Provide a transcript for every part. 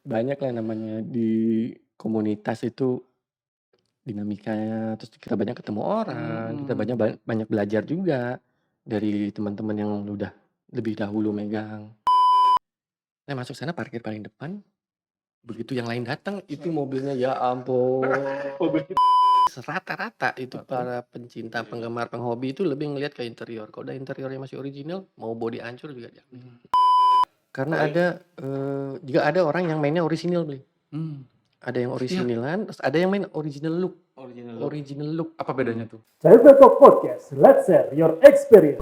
banyak lah namanya di komunitas itu dinamikanya, terus kita banyak ketemu orang, kita Mhm. banyak belajar juga dari teman-teman yang udah lebih dahulu megang. Saya masuk sana parkir paling depan, begitu yang lain datang itu mobilnya ya ampun, Mobil rata-rata itu Oke. para pencinta, penggemar, penghobi itu lebih ngelihat ke interior. Kalau udah interiornya masih original, mau body hancur juga diambil. Mmm. Karena ada, juga ada orang yang mainnya orisinil, Bli. Mmm. Ada yang Iya, orisinilan, terus ada yang main original look. original look. Original look. Apa bedanya tuh? Cerita Talk Podcast, let's share your experience.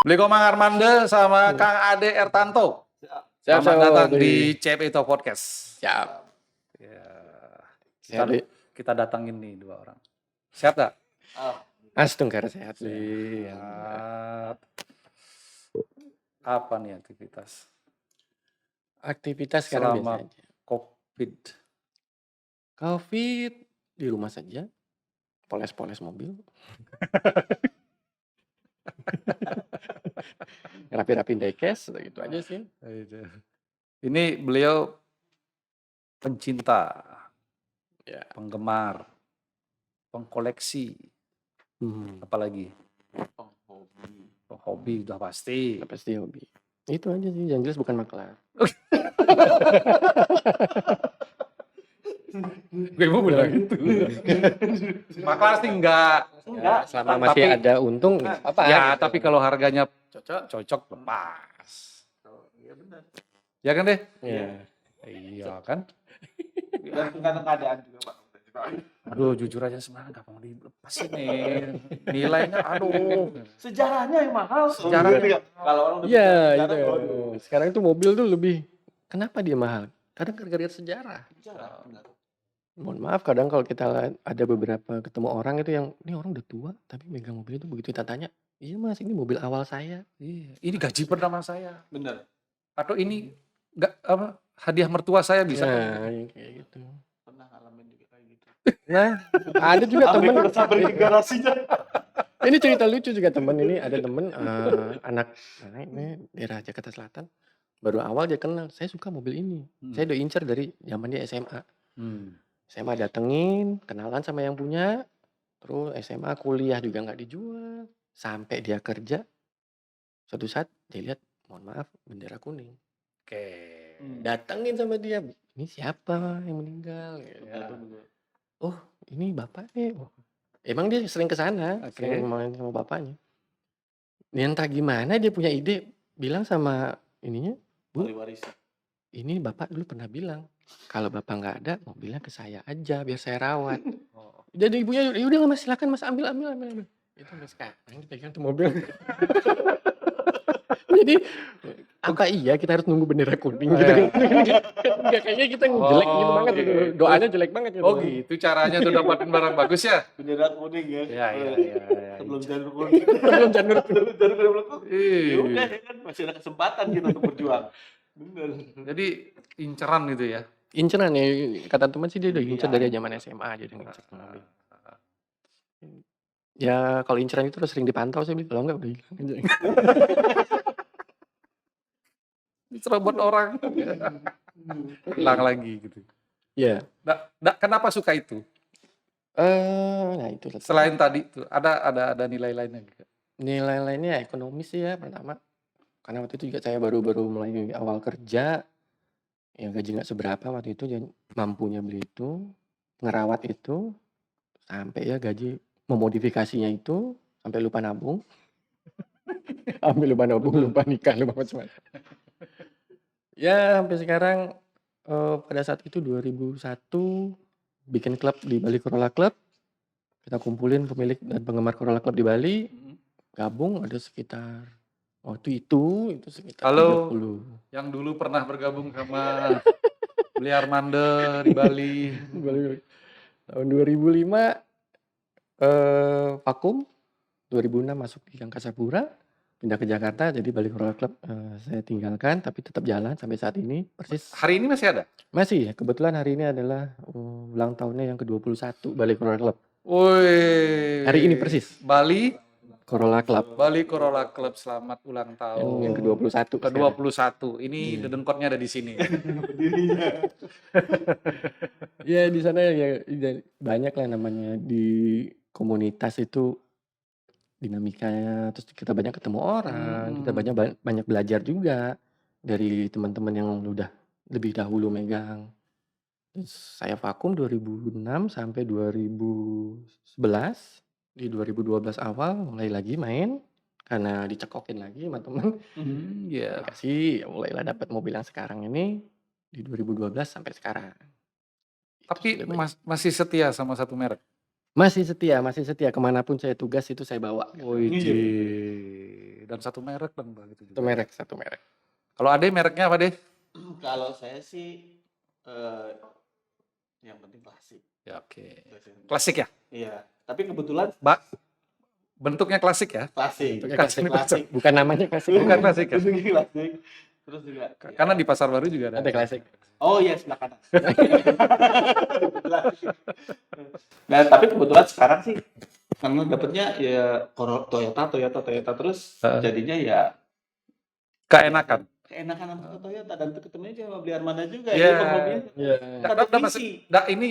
Beli Komang Armande sama Kang Ade Ertanto. Siap, Selamat siap, datang Bli. di CPI Talk Podcast. Siap. Ya, Siap, Bli. kita datangin nih 2 orang. Siap gak? Astungkar sehat. Siap. Apa nih aktivitas Aktivitas sekarang biasa selama aja. COVID? Covid di rumah saja, poles-poles mobil. Rapi-rapiin diecast, gitu aja sih. Ini beliau pencinta, Ya. penggemar, pengkoleksi, apalagi? Hobi udah pasti. Pasti hobi. Itu aja sih, yang jelas bukan maklar. Gue mau bilang gitu. Maklar sih enggak. Ya, selama masih Tapi- ada untung, apa? Ya, gitu. tapi kalau harganya cocok. cocok lepas. Iya benar. Ya kan deh? Ya. Iya kan? Dan tergantung keadaan juga Pak. Aduh, jujur aja sebenarnya gampang dilepas ini. Nilainya aduh. Sejarahnya yang mahal. Sejarahnya. Kalau orang udah Iya, bicara itu. sejarah, waduh. Sekarang tuh mobil tuh lebih, kenapa dia mahal? Kadang gara-gara sejarah. Sejarah, benar. Mohon maaf, kadang kalau kita ada beberapa ketemu orang itu yang, ini orang udah tua tapi megang mobil itu, begitu kita tanya, iya Mas, ini mobil awal saya. Iya, ini gaji pertama saya. Benar. Atau ini enggak apa hadiah mertua saya bisa. Nah, yang kayak gitu. Pernah ngalamin juga kayak gitu. Nah, ada juga temen. Sampai ke garasinya. Ini cerita lucu juga temen ini, ada temen anak ini daerah Jakarta Selatan, baru awal dia kenal, saya suka mobil ini. Saya udah incer dari zaman dia SMA. SMA datengin, kenalan sama yang punya, terus SMA kuliah juga nggak dijual, sampai dia kerja, suatu saat dia lihat, mohon maaf, bendera kuning. Oke. Datengin sama dia, ini siapa yang meninggal? Ya. Oh, ini bapak nih. Oh. Emang dia sering ke sana, Oke. sering main sama bapaknya. Entah gimana dia punya ide, bilang sama ininya, Bu, Waris. ini bapak dulu pernah bilang, kalau bapak nggak ada, mobilnya ke saya aja, biar saya rawat. Oh. Jadi ibunya, ya udah Mas, silakan Mas, ambil. Itu sampai sekarang dipegang tuh mobil. Jadi apa iya kita harus nunggu bendera kuning gitu kan? Enggak, kayaknya kita jelek gitu banget gitu. gitu. Doanya jelek banget gitu. Oh gitu caranya tuh dapatin barang bagus ya? Bendera kuning ya. Iya. Sebelum janur kuning. Sebelum janur kuning. Janur kuning belum. Ya Iya. udah ya kan masih ada kesempatan kita untuk berjuang. Benar. Jadi inceran gitu ya? Inceran ya, kata teman sih dia udah incer dari zaman SMA aja dia ngincer mobil. Ya kalau inceran itu udah sering dipantau sih, kalau enggak udah hilang aja. Dicerobot orang. Hilang lagi gitu. Iya. Nah, kenapa suka itu? Nah itu Selain tadi tuh ada nilai lainnya juga. nilai lainnya ekonomis sih ya pertama. Karena waktu itu juga saya baru mulai awal kerja, ya gaji nggak seberapa waktu itu, jadi mampunya beli itu, ngerawat itu, sampai ya gaji memodifikasinya itu, sampai lupa nabung. Sampai lupa nabung, lupa nikah, lupa macam-macam. Ya sampai sekarang, pada saat itu 2001 bikin klub di Bali Corolla Club. Kita kumpulin pemilik dan penggemar Corolla Club di Bali, gabung ada sekitar waktu itu sekitar Halo. 30. Yang dulu pernah bergabung sama Beli Armande di Bali. Tahun 2005 vakum, 2006 masuk di Angkasa Pura, pindah ke Jakarta, jadi Bali Corolla Club saya tinggalkan, tapi tetap jalan sampai saat ini, persis. Hari ini masih ada? Masih, kebetulan hari ini adalah ulang tahunnya yang ke-21 Bali Corolla Club. Woi. Hari ini persis. Bali Corolla Club Corolla Club, selamat ulang tahun. yang ke-21. sekarang. ke-21. Ini Iya. dedengkotnya ada di sini. Ya di sana ya banyak lah namanya di komunitas itu dinamikanya, terus kita banyak ketemu orang, kita banyak belajar juga dari teman-teman yang udah lebih dahulu megang. Terus saya vakum 2006 sampai 2011. Di 2012 awal mulai lagi main karena dicekokin lagi sama temen. Iya. Dikasih, ya mulailah dapat mobil yang sekarang ini di 2012 sampai sekarang. Tapi masih setia sama satu merek? Masih setia. Kemanapun saya tugas itu saya bawa. Dan satu merek dong Bang itu juga. Satu merek. Kalau Ade mereknya apa deh? Kalau saya sih yang penting klasik. Ya oke. Klasik ya? Iya. Tapi kebetulan Bentuknya klasik ya? klasik. Klasik. Bukan namanya klasik. Bukan klasik ya? Bentuknya klasik. Terus juga. Karena di Pasar Baru juga ada. Ada klasik. Oh iya, sebelah kanan. Nah, tapi kebetulan sekarang sih karena dapetnya ya Toyota terus jadinya ya Keenakan. keenakan sama Toyota dan ketemunya cuma beli Armada juga Iya. ya mobilnya. Iya. Ada visi. Ini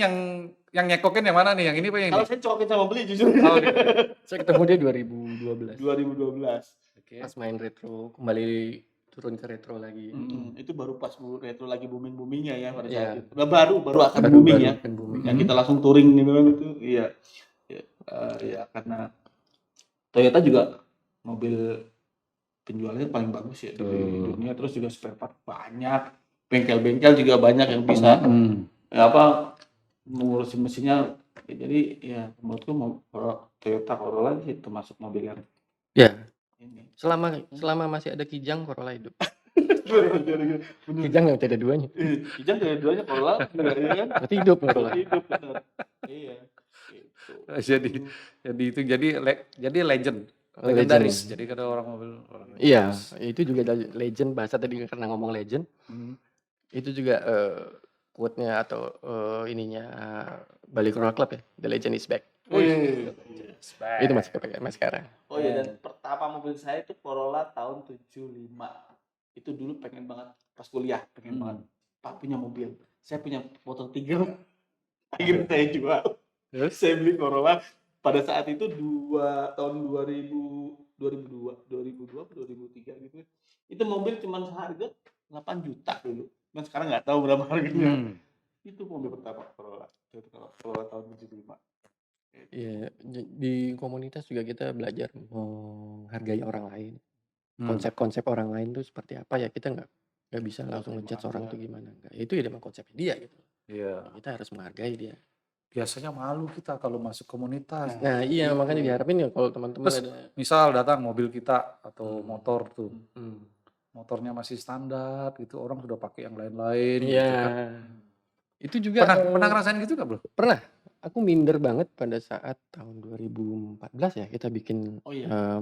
yang nyekokin yang mana nih? Yang ini apa yang Kalau ini? saya cokokin sama beli jujur. Oh, Saya ketemu dia 2012. 2012. Oke. Pas main retro, kembali turun ke retro lagi. Itu baru pas retro lagi booming-boomingnya ya pada Iya. saat itu. Baru akan booming ya. Akan booming. Yang kita langsung touring gitu kan itu. Iya. Ya karena Toyota juga mobil penjualannya paling bagus ya di dunia, terus juga spare part banyak, bengkel-bengkel juga banyak yang bisa mengurusin mesinnya. Jadi ya menurutku Toyota Corolla sih termasuk mobil yang Ya, ini. selama masih ada Kijang, Corolla hidup. Kijang yang tidak ada duanya. Kijang dari duanya Corolla bener ya kan? Berarti hidup Corolla. Hidup bener. Iya. Gitu. Jadi legend. Legendaris. Jadi kada orang mobil Iya, itu juga dari legend, bahasa tadi karena ngomong legend. Itu juga quote-nya atau ininya Bali Corolla Club ya, The Legend is Back. Itu masih kepakai sampai sekarang. Oh iya, dan pertama mobil saya itu Corolla tahun 75. Itu dulu pengen banget pas kuliah, pengen banget Pak punya mobil. Saya punya motor Tiger. Akhirnya saya jual. Saya beli Corolla pada saat itu tahun 2002 atau 2003 gitu. Itu mobil cuma seharga 8 juta dulu. Dan sekarang nggak tahu berapa harganya. Itu mobil pertama Corolla. Corolla tahun 75. Iya, di komunitas juga kita belajar menghargai orang lain. Konsep-konsep orang lain tuh seperti apa ya, kita nggak bisa langsung ngejudge orang tuh gimana. Enggak. Itu ya memang konsepnya dia gitu. Iya. Kita harus menghargai dia. Biasanya malu kita kalau masuk komunitas. Nah iya makanya diharapin ya kalau teman-teman Terus, ada misal datang mobil kita atau motor tuh, Hmm. motornya masih standar gitu, orang sudah pakai yang lain-lain. Iya. Gitu kan. Itu juga Pernah ngerasain gitu gak bro? pernah. Aku minder banget pada saat tahun 2014 ya kita bikin Oh iya.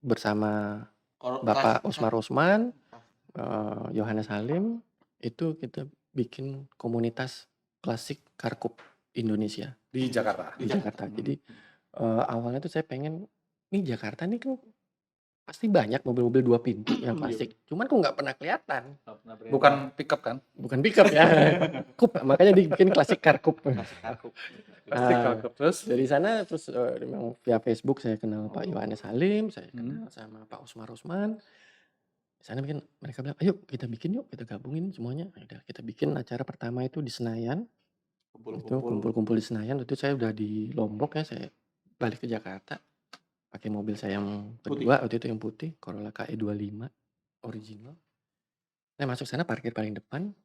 bersama Kalau Bapak Osmar Osman, Yohanes Halim, itu kita bikin komunitas klasik Karkup Indonesia Di Jakarta. di Jakarta. Jadi awalnya tuh saya pengen nih Jakarta nih kan pasti banyak mobil-mobil 2 pintu yang klasik. Cuman kok nggak pernah kelihatan. Bukan pickup kan? Bukan pickup ya. Kup, makanya dibikin klasik Karkup. Plastik Karkup. Terus? Dari sana terus memang via Facebook saya kenal Pak Yohanes Halim, saya kenal sama Pak Osmar Osman. Di sana mereka bilang, ayo kita bikin yuk, kita gabungin semuanya. Udah kita bikin acara pertama itu di Senayan. Itu kumpul-kumpul di Senayan. Itu saya udah di Lombok ya, saya balik ke Jakarta pakai mobil saya yang kedua waktu itu yang putih, Corolla KE25 original. Saya masuk sana parkir paling depan.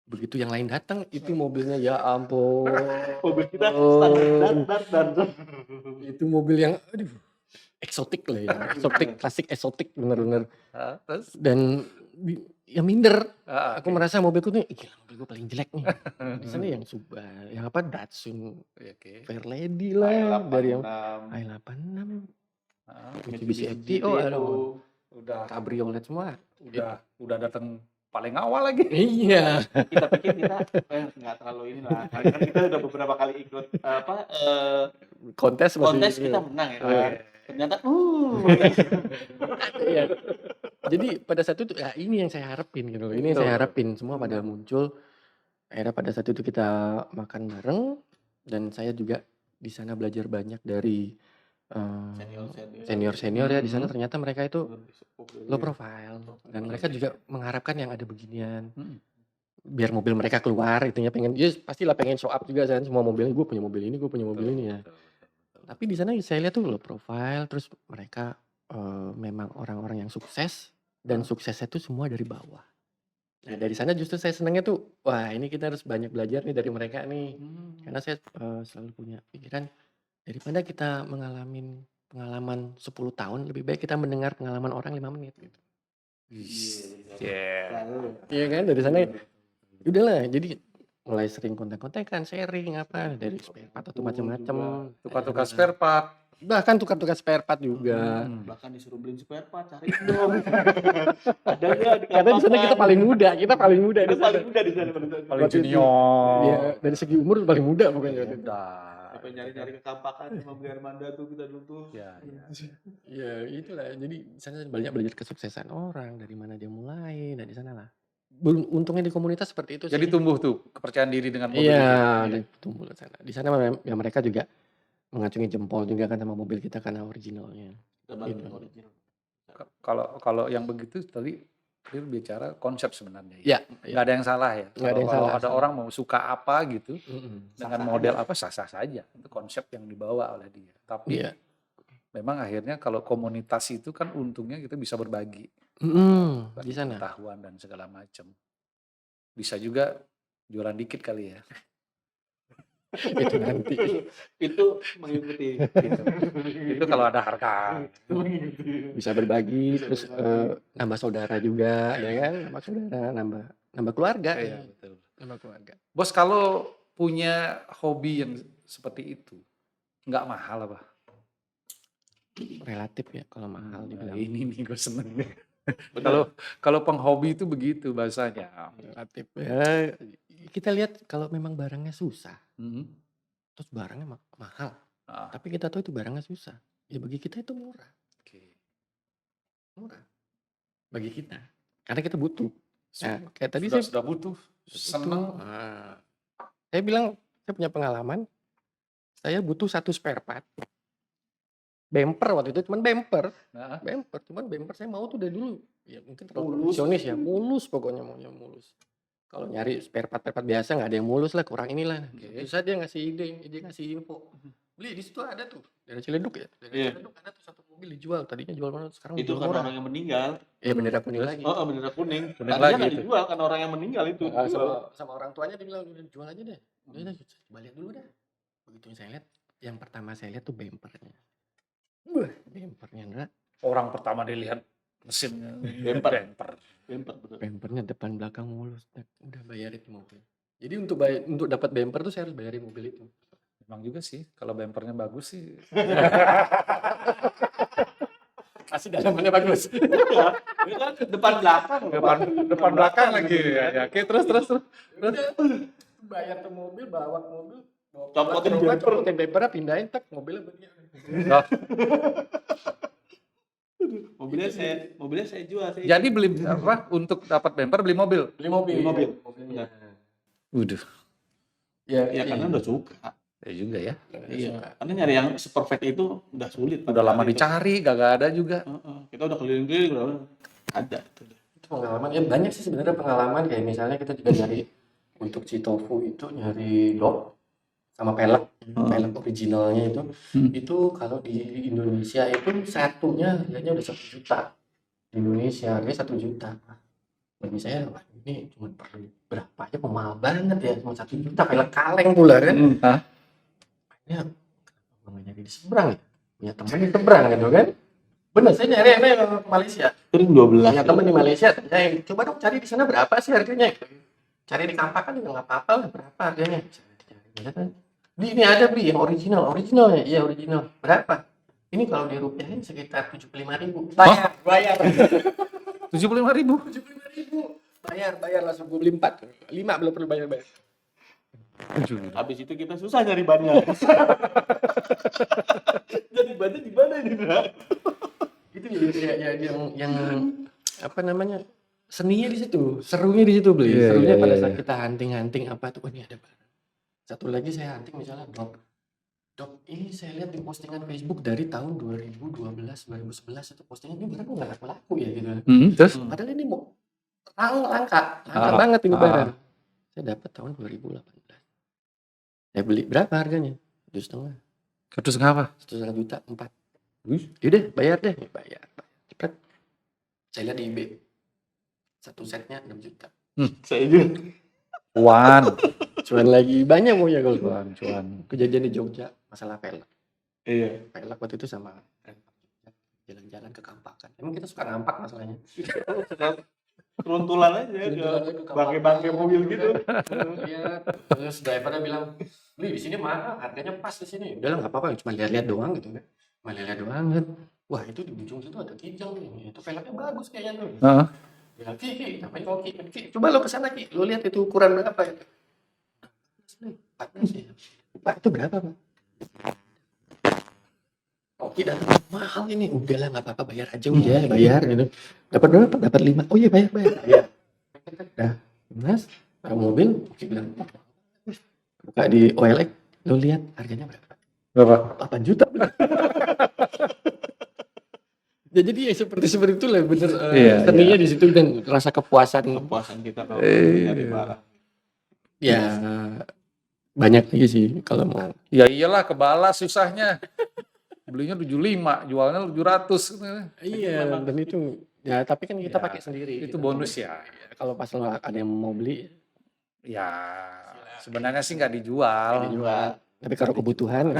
Begitu yang lain datang, itu mobilnya ya ampun. Mobil kita standar dan Itu mobil yang aduh eksotik lah ya. Eksotik, klasik eksotik bener-bener. Terus? Dan ya minder. Aku Oke. merasa mobilku nih, gila mobil gue paling jelek nih. Di sana yang Subaru, yang Datsun, Oke. Fairlady lah, dari yang i86. i86. Mitsubishi FTO, aduh, Udah kabriolet semua. udah datang paling awal lagi. Iya. Kita pikir kita nggak terlalu inilah. Kan kita udah beberapa kali ikut Kontes kontes masih. kita menang ya. Oke. Ternyata Iya. Jadi pada saat itu ya ini yang saya harapin gitu loh. Ini yang saya harapin semua pada muncul. Akhirnya pada saat itu kita makan bareng dan saya juga di sana belajar banyak dari senior ya di sana. Ternyata mereka itu low profile dan mereka juga mengharapkan yang ada beginian. Biar mobil mereka keluar itunya pengen pastilah pengen show up juga kan semua mobilnya, gue punya mobil ini, gue punya mobil ini ya. Tapi di sana saya lihat tuh low profile, terus mereka memang orang-orang yang sukses dan suksesnya tuh semua dari bawah. Nah dari sana justru saya senangnya tuh, wah ini kita harus banyak belajar nih dari mereka nih. Karena saya selalu punya pikiran daripada kita mengalami pengalaman 10 tahun, lebih baik kita mendengar pengalaman orang 5 menit gitu. Iya kan dari sana udahlah jadi mulai sering kontak-kontakan, sharing apa dari spare part atau macam-macam. Tukar-tukar spare part. Bahkan tukar-tukar spare part juga. bahkan disuruh beliin spare part, cari dong. Ada nggak di Karena di sana kita paling muda di Kita sana. paling muda di sana. Paling Waktu itu. junior. Iya, dari segi umur paling muda pokoknya waktu itu. Sampai nyari-nyari ke Kampakan sama beli Armada tuh kita dulu tuh. Ya itulah. Jadi di sana banyak belajar kesuksesan orang, dari mana dia mulai, dari sana lah. Untungnya di komunitas seperti itu Jadi sih. tumbuh tuh kepercayaan diri dengan mobil Iya, itu. dan tumbuh di sana. Di sana ya mereka juga mengacungi jempol juga kan sama mobil kita karena originalnya. Kita bantu Gitu. yang original. Kalau yang begitu tadi dia bicara konsep sebenarnya. Iya, Nggak ada yang salah ya. Nggak ada yang Kalau salah. ada orang mau suka apa gitu dengan Sah-sah model aja. apa sah-sah saja. Itu konsep yang dibawa oleh dia. Tapi Iya. memang akhirnya kalau komunitas itu kan untungnya kita bisa berbagi Di sana. pengetahuan dan segala macam. Bisa juga jualan dikit kali ya. Itu nanti. Itu mengikuti. Itu kalau ada harga. Bisa berbagi, terus nambah saudara juga, ya kan? Nambah saudara, nambah keluarga. Iya, betul. Nambah keluarga. Bos kalau punya hobi yang seperti itu nggak mahal apa? Relatif ya kalau mahal dibilang. Ini nih gue seneng nih. Kalau penghobi itu begitu bahasanya. Relatif ya. Kita lihat kalau memang barangnya susah, Mhm. terus barangnya mahal, Ah, tapi kita tahu itu barangnya susah. Ya bagi kita itu murah. oke. Murah. Bagi kita. Karena kita butuh. Nah, kayak tadi Sudah butuh, butuh. seneng. Nah, saya bilang saya punya pengalaman. Saya butuh 1 spare part. Bumper waktu itu cuman bumper. Nah, Cuman bumper saya mau tuh dari dulu. Ya mungkin terlalu Mulus. profesionis ya. Mulus pokoknya maunya mulus. Kalau nyari spare part biasa nggak ada yang mulus lah, kurang inilah. Oke. Susah dia ngasih ide, dia ngasih info. Beli di situ ada tuh. Dari Ciledug ya. Dari Iya. Ciledug ada tuh 1 mobil dijual. Tadinya jual mana sekarang Itu dijual kan murah. orang yang meninggal. Iya bendera kuning lagi. Oh, bendera kuning. Kuning Tadinya lagi nggak itu. dijual kan orang yang meninggal itu. Nah, dijual. sama orang tuanya dibilang udah jual aja deh. Udah coba lihat dulu dah. Begitu saya lihat, yang pertama saya lihat tuh bumpernya. Wah, bumpernya Ndra. orang pertama dilihat mesinnya Bumper. Bumper betul. Bumpernya depan belakang mulus. Udah bayarin mobil. Jadi untuk dapat bumper tuh saya harus bayarin mobil itu. Memang juga sih, kalau bumpernya bagus sih. Kasih dalamannya bagus. Ini kan depan belakang. depan belakang lagi. Ya, oke, terus. Bayar tuh mobil, bawa mobil, Copotin bumper. copotin bumpernya, pindahin tak mobilnya begini. Nah, Mobilnya saya jual. jadi beli apa? Untuk dapat bumper beli mobil. Beli mobil. Benar. Waduh, Ya karena udah suka. ya juga ya. Iya. Karena nyari yang seperfect itu udah sulit. Udah lama dicari, gak ada juga. Kita udah keliling-keliling udah ada. Itu pengalaman ya banyak sih sebenarnya pengalaman kayak misalnya kita juga nyari untuk si tofu itu nyari dop sama pelek originalnya itu kalau di Indonesia itu satunya harganya udah 1 juta. Di Indonesia harganya 1 juta. Bagi saya wah, ini cuma perlu berapa aja kok mahal banget ya, cuma 1 juta pelek kaleng pula kan. Ya kenapa nggak nyari di seberang ya, punya teman di seberang gitu kan. Bener, saya nyari ke Malaysia. Kering 12. Punya teman di Malaysia, saya coba dong cari di sana berapa sih harganya. Cari di Kampakan juga nggak apa-apa lah, berapa harganya. Beli ini ada beli yang originalnya, iya original. Berapa? Ini kalau dirupiahin sekitar 75.000. Bayar. 75.000. 75.000. Bayar langsung gue beli 4. 5 belum perlu bayar. Habis itu kita susah nyari bannya. Jadi bannya di mana ini, Bro? Itu ya yang apa namanya? Seninya di situ, serunya di situ beli. Iya, Serunya iya, pada iya. saat kita hunting apa tuh, oh ini ada barang. Satu lagi saya hunting misalnya Dok, ini saya lihat di postingan Facebook dari tahun 2012, 2011 itu postingan ini barang nggak laku ya gitu. Terus? Padahal ini mau langka Ah, banget ini ah. barang. Saya dapat tahun 2018. Saya beli berapa harganya? 1,5 juta. Terus ngapa? 1,5 juta, 4. Wih. Yaudah, bayar deh. Bayar. Cepet. Saya lihat di eBay. Satu setnya 6 juta. Saya juga. Cuan. Cuman lagi banyak mau ya kalau Cuan. kejadian di Jogja masalah pelek. Iya. Pelek waktu itu sama jalan-jalan ke Kampakan. Emang kita suka nampak masalahnya. Keruntulan aja Keruntulan aja ke ke bangke-bangke mobil gitu. Lihat, terus drivernya bilang, "Beli di sini mahal, harganya pas di sini." Udah lah nggak apa-apa, cuma lihat-lihat doang gitu kan. Cuma lihat doang kan. Wah, itu di ujung situ ada kijang nih. Itu peleknya bagus kayaknya tuh. Heeh. Ya, Ki, ngapain kau Ki? Coba lo kesana Ki, lo lihat itu ukuran berapa ya? 14 ya. Pak, itu berapa Pak? Oke, dan mahal ini. Udah lah nggak apa-apa, bayar aja udah, bayar gitu. Dapat berapa? Dapat 5. Oh iya bayar. Dah, Mas, pakai mobil, Oki bilang, buka di OLX, lo lihat harganya berapa? Berapa? 8 juta. Ya, jadi ya seperti itulah bener seninya di situ dan rasa kepuasan Kita kalau nyari barang. ya banyak lagi sih kalau mau. Ya iyalah, kebalas susahnya. Belinya 75, jualnya 700. Iya, dan itu ya tapi kan kita Ya, pakai sendiri. itu gitu. bonus ya. Kalau pas lo ada yang mau beli, Ya, sebenarnya sih nggak dijual. tapi kalau kebutuhan,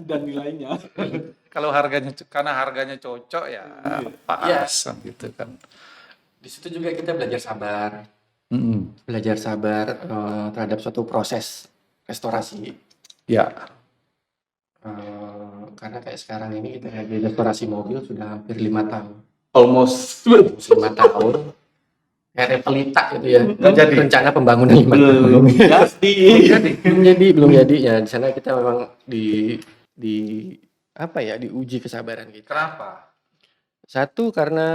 Dan nilainya. Kalau karena harganya cocok ya pas gitu kan. di situ juga kita belajar sabar. Mm-mm. Belajar sabar terhadap suatu proses restorasi. Ya, Karena kayak sekarang ini kita lagi restorasi mobil sudah hampir 5 tahun. Almost 5 tahun. Kayak pelita gitu ya. jadi. Rencana pembangunan 5 tahun. Belum jadi. Ya di sana kita memang di apa ya, diuji kesabaran kita. Kenapa? Satu karena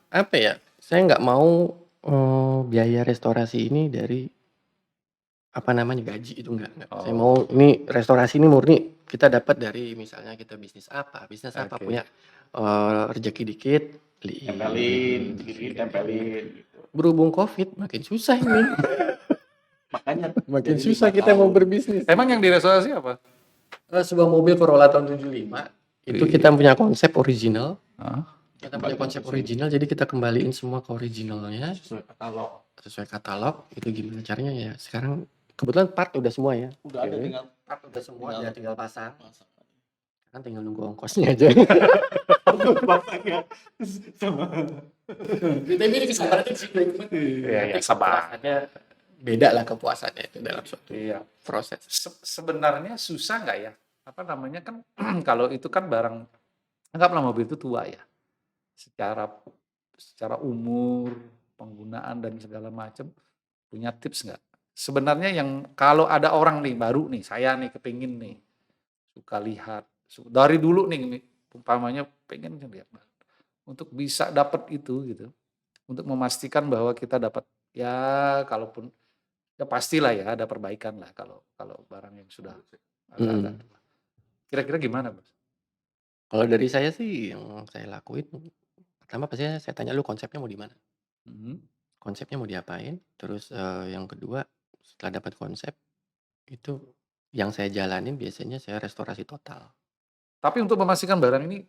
apa ya? Saya nggak mau biaya restorasi ini dari apa namanya gaji itu enggak. Saya mau ini restorasi ini murni kita dapat dari misalnya kita bisnis apa punya rezeki dikit tempelin gitu. Berhubung Covid makin susah ini. Makanya Makin susah kita mau berbisnis. Emang yang direstorasi apa? Sebuah mobil Corolla tahun 75 itu kita punya konsep original. Hah? Kita punya konsep original, jadi kita kembaliin semua ke originalnya sesuai katalog. Itu gimana caranya ya? Sekarang kebetulan part udah semua ya. udah ada tinggal Part udah semua, tinggal pasang. Kan tinggal nunggu ongkosnya aja. pasangnya sama. Tapi ini kesabaran di situ. Iya, sabar. Kepuasannya beda lah kepuasannya itu dalam suatu proses. Sebenarnya susah nggak ya? Apa namanya kan kalau itu kan barang, anggaplah mobil itu tua ya. Secara umur, penggunaan dan segala macam, punya tips nggak? Sebenarnya yang kalau ada orang nih baru nih, saya nih kepingin nih, suka lihat, dari dulu nih, umpamanya pengen lihat, untuk bisa dapat itu gitu, untuk memastikan bahwa kita dapat ya kalaupun ya pastilah ya ada perbaikan lah kalau barang yang sudah agak tua. Kira-kira gimana, Bos? Kalau dari saya sih yang saya lakuin, pertama pasti saya tanya lu konsepnya mau di mana? Konsepnya mau diapain? Terus yang kedua setelah dapat konsep itu yang saya jalanin biasanya saya restorasi total. Tapi untuk memastikan barang ini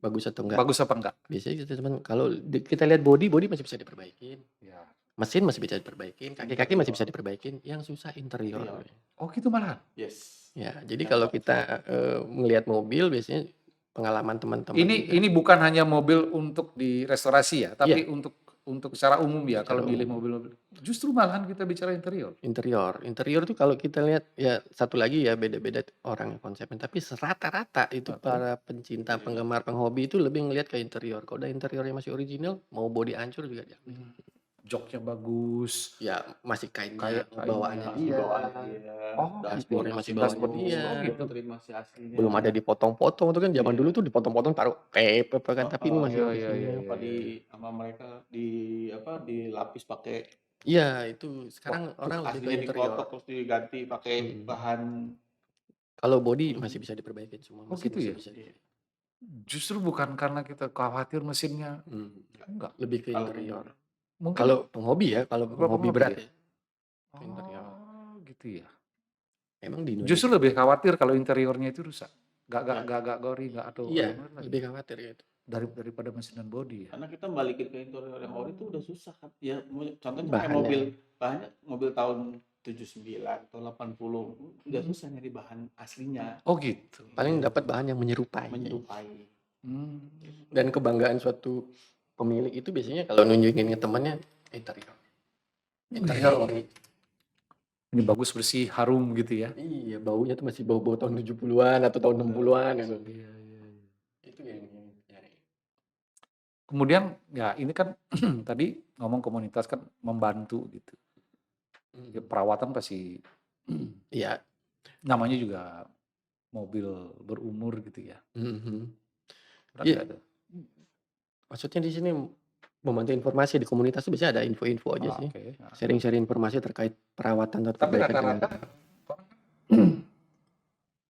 Bagus atau enggak? bagus apa enggak? Biasanya kita cuman kalau kita lihat body masih bisa diperbaikin. Ya. Mesin masih bisa diperbaikin, kaki-kaki masih bisa diperbaikin, yang susah interior. Oh gitu malah. Yes. Ya, jadi kalau kita melihat mobil biasanya pengalaman teman-teman. Ini bukan hanya mobil untuk direstorasi ya, tapi untuk untuk secara umum ya, kalau Secara milih umum. mobil-mobil. Justru malahan kita bicara interior. Interior tuh kalau kita lihat ya satu lagi ya beda-beda orang konsepnya. Tapi rata-rata itu Oke. para pencinta, penggemar, penghobi itu lebih ngelihat ke interior. Kalau udah interiornya masih original, mau body hancur juga diambil. Joknya bagus, Ya masih kainnya, kayak bawaannya Masih dia, bawaannya dia, Oh, dashboardnya masih gitu. bawaannya Dashboard. dia. Oh, gitu. Terima masih aslinya. Belum ada dipotong-potong itu kan zaman Iya. dulu tuh dipotong-potong taruh tape apa kan, tapi ini Heeh, masih iya, iya, original. apa di sama mereka di apa dilapis pakai Iya, itu sekarang waktu orang lebih ke aslinya interior. dipotong terus diganti pakai Hmm. bahan Kalau body masih bisa diperbaikin, semua Oh, mesin gitu masih ya? bisa. Justru bukan karena kita khawatir mesinnya, Hmm. enggak. Lebih ke Kalau interior. Mungkin Kalau penghobi ya, kalau Kalau penghobi penghobi berat ya? ya, ke interior. Oh, gitu ya. Emang di Justru Indonesia. lebih khawatir kalau interiornya itu rusak. Gak Ya, gori, gak atau iya, gimana lagi. lebih khawatir ya itu. Daripada mesin dan body ya. karena kita balikin ke interior yang ori itu udah susah kan. Ya contohnya kayak Bahannya. mobil bahannya mobil tahun 79 atau 80 udah susah nyari bahan aslinya Oh, gitu. Paling dapat bahan yang menyerupai. menyerupai. Hmm. Dan kebanggaan suatu pemilik itu biasanya kalau nunjukin ke temannya interior. Interior ori. Ini bagus, bersih, harum gitu ya. Iya, baunya tuh masih bau-bau tahun 70-an atau tahun 60-an gitu. Iya, iya. Itu yang nyari. Kemudian ya ini kan tadi ngomong komunitas kan membantu gitu. Ya, perawatan pasti Iya. namanya juga mobil berumur gitu ya. Berat Iya. nggak tuh? Maksudnya di sini membantu informasi di komunitas tuh biasanya ada info-info aja sih. Oke. Nah. Sharing-sharing informasi terkait perawatan atau Tapi perbaikan rata-rata kendaraan.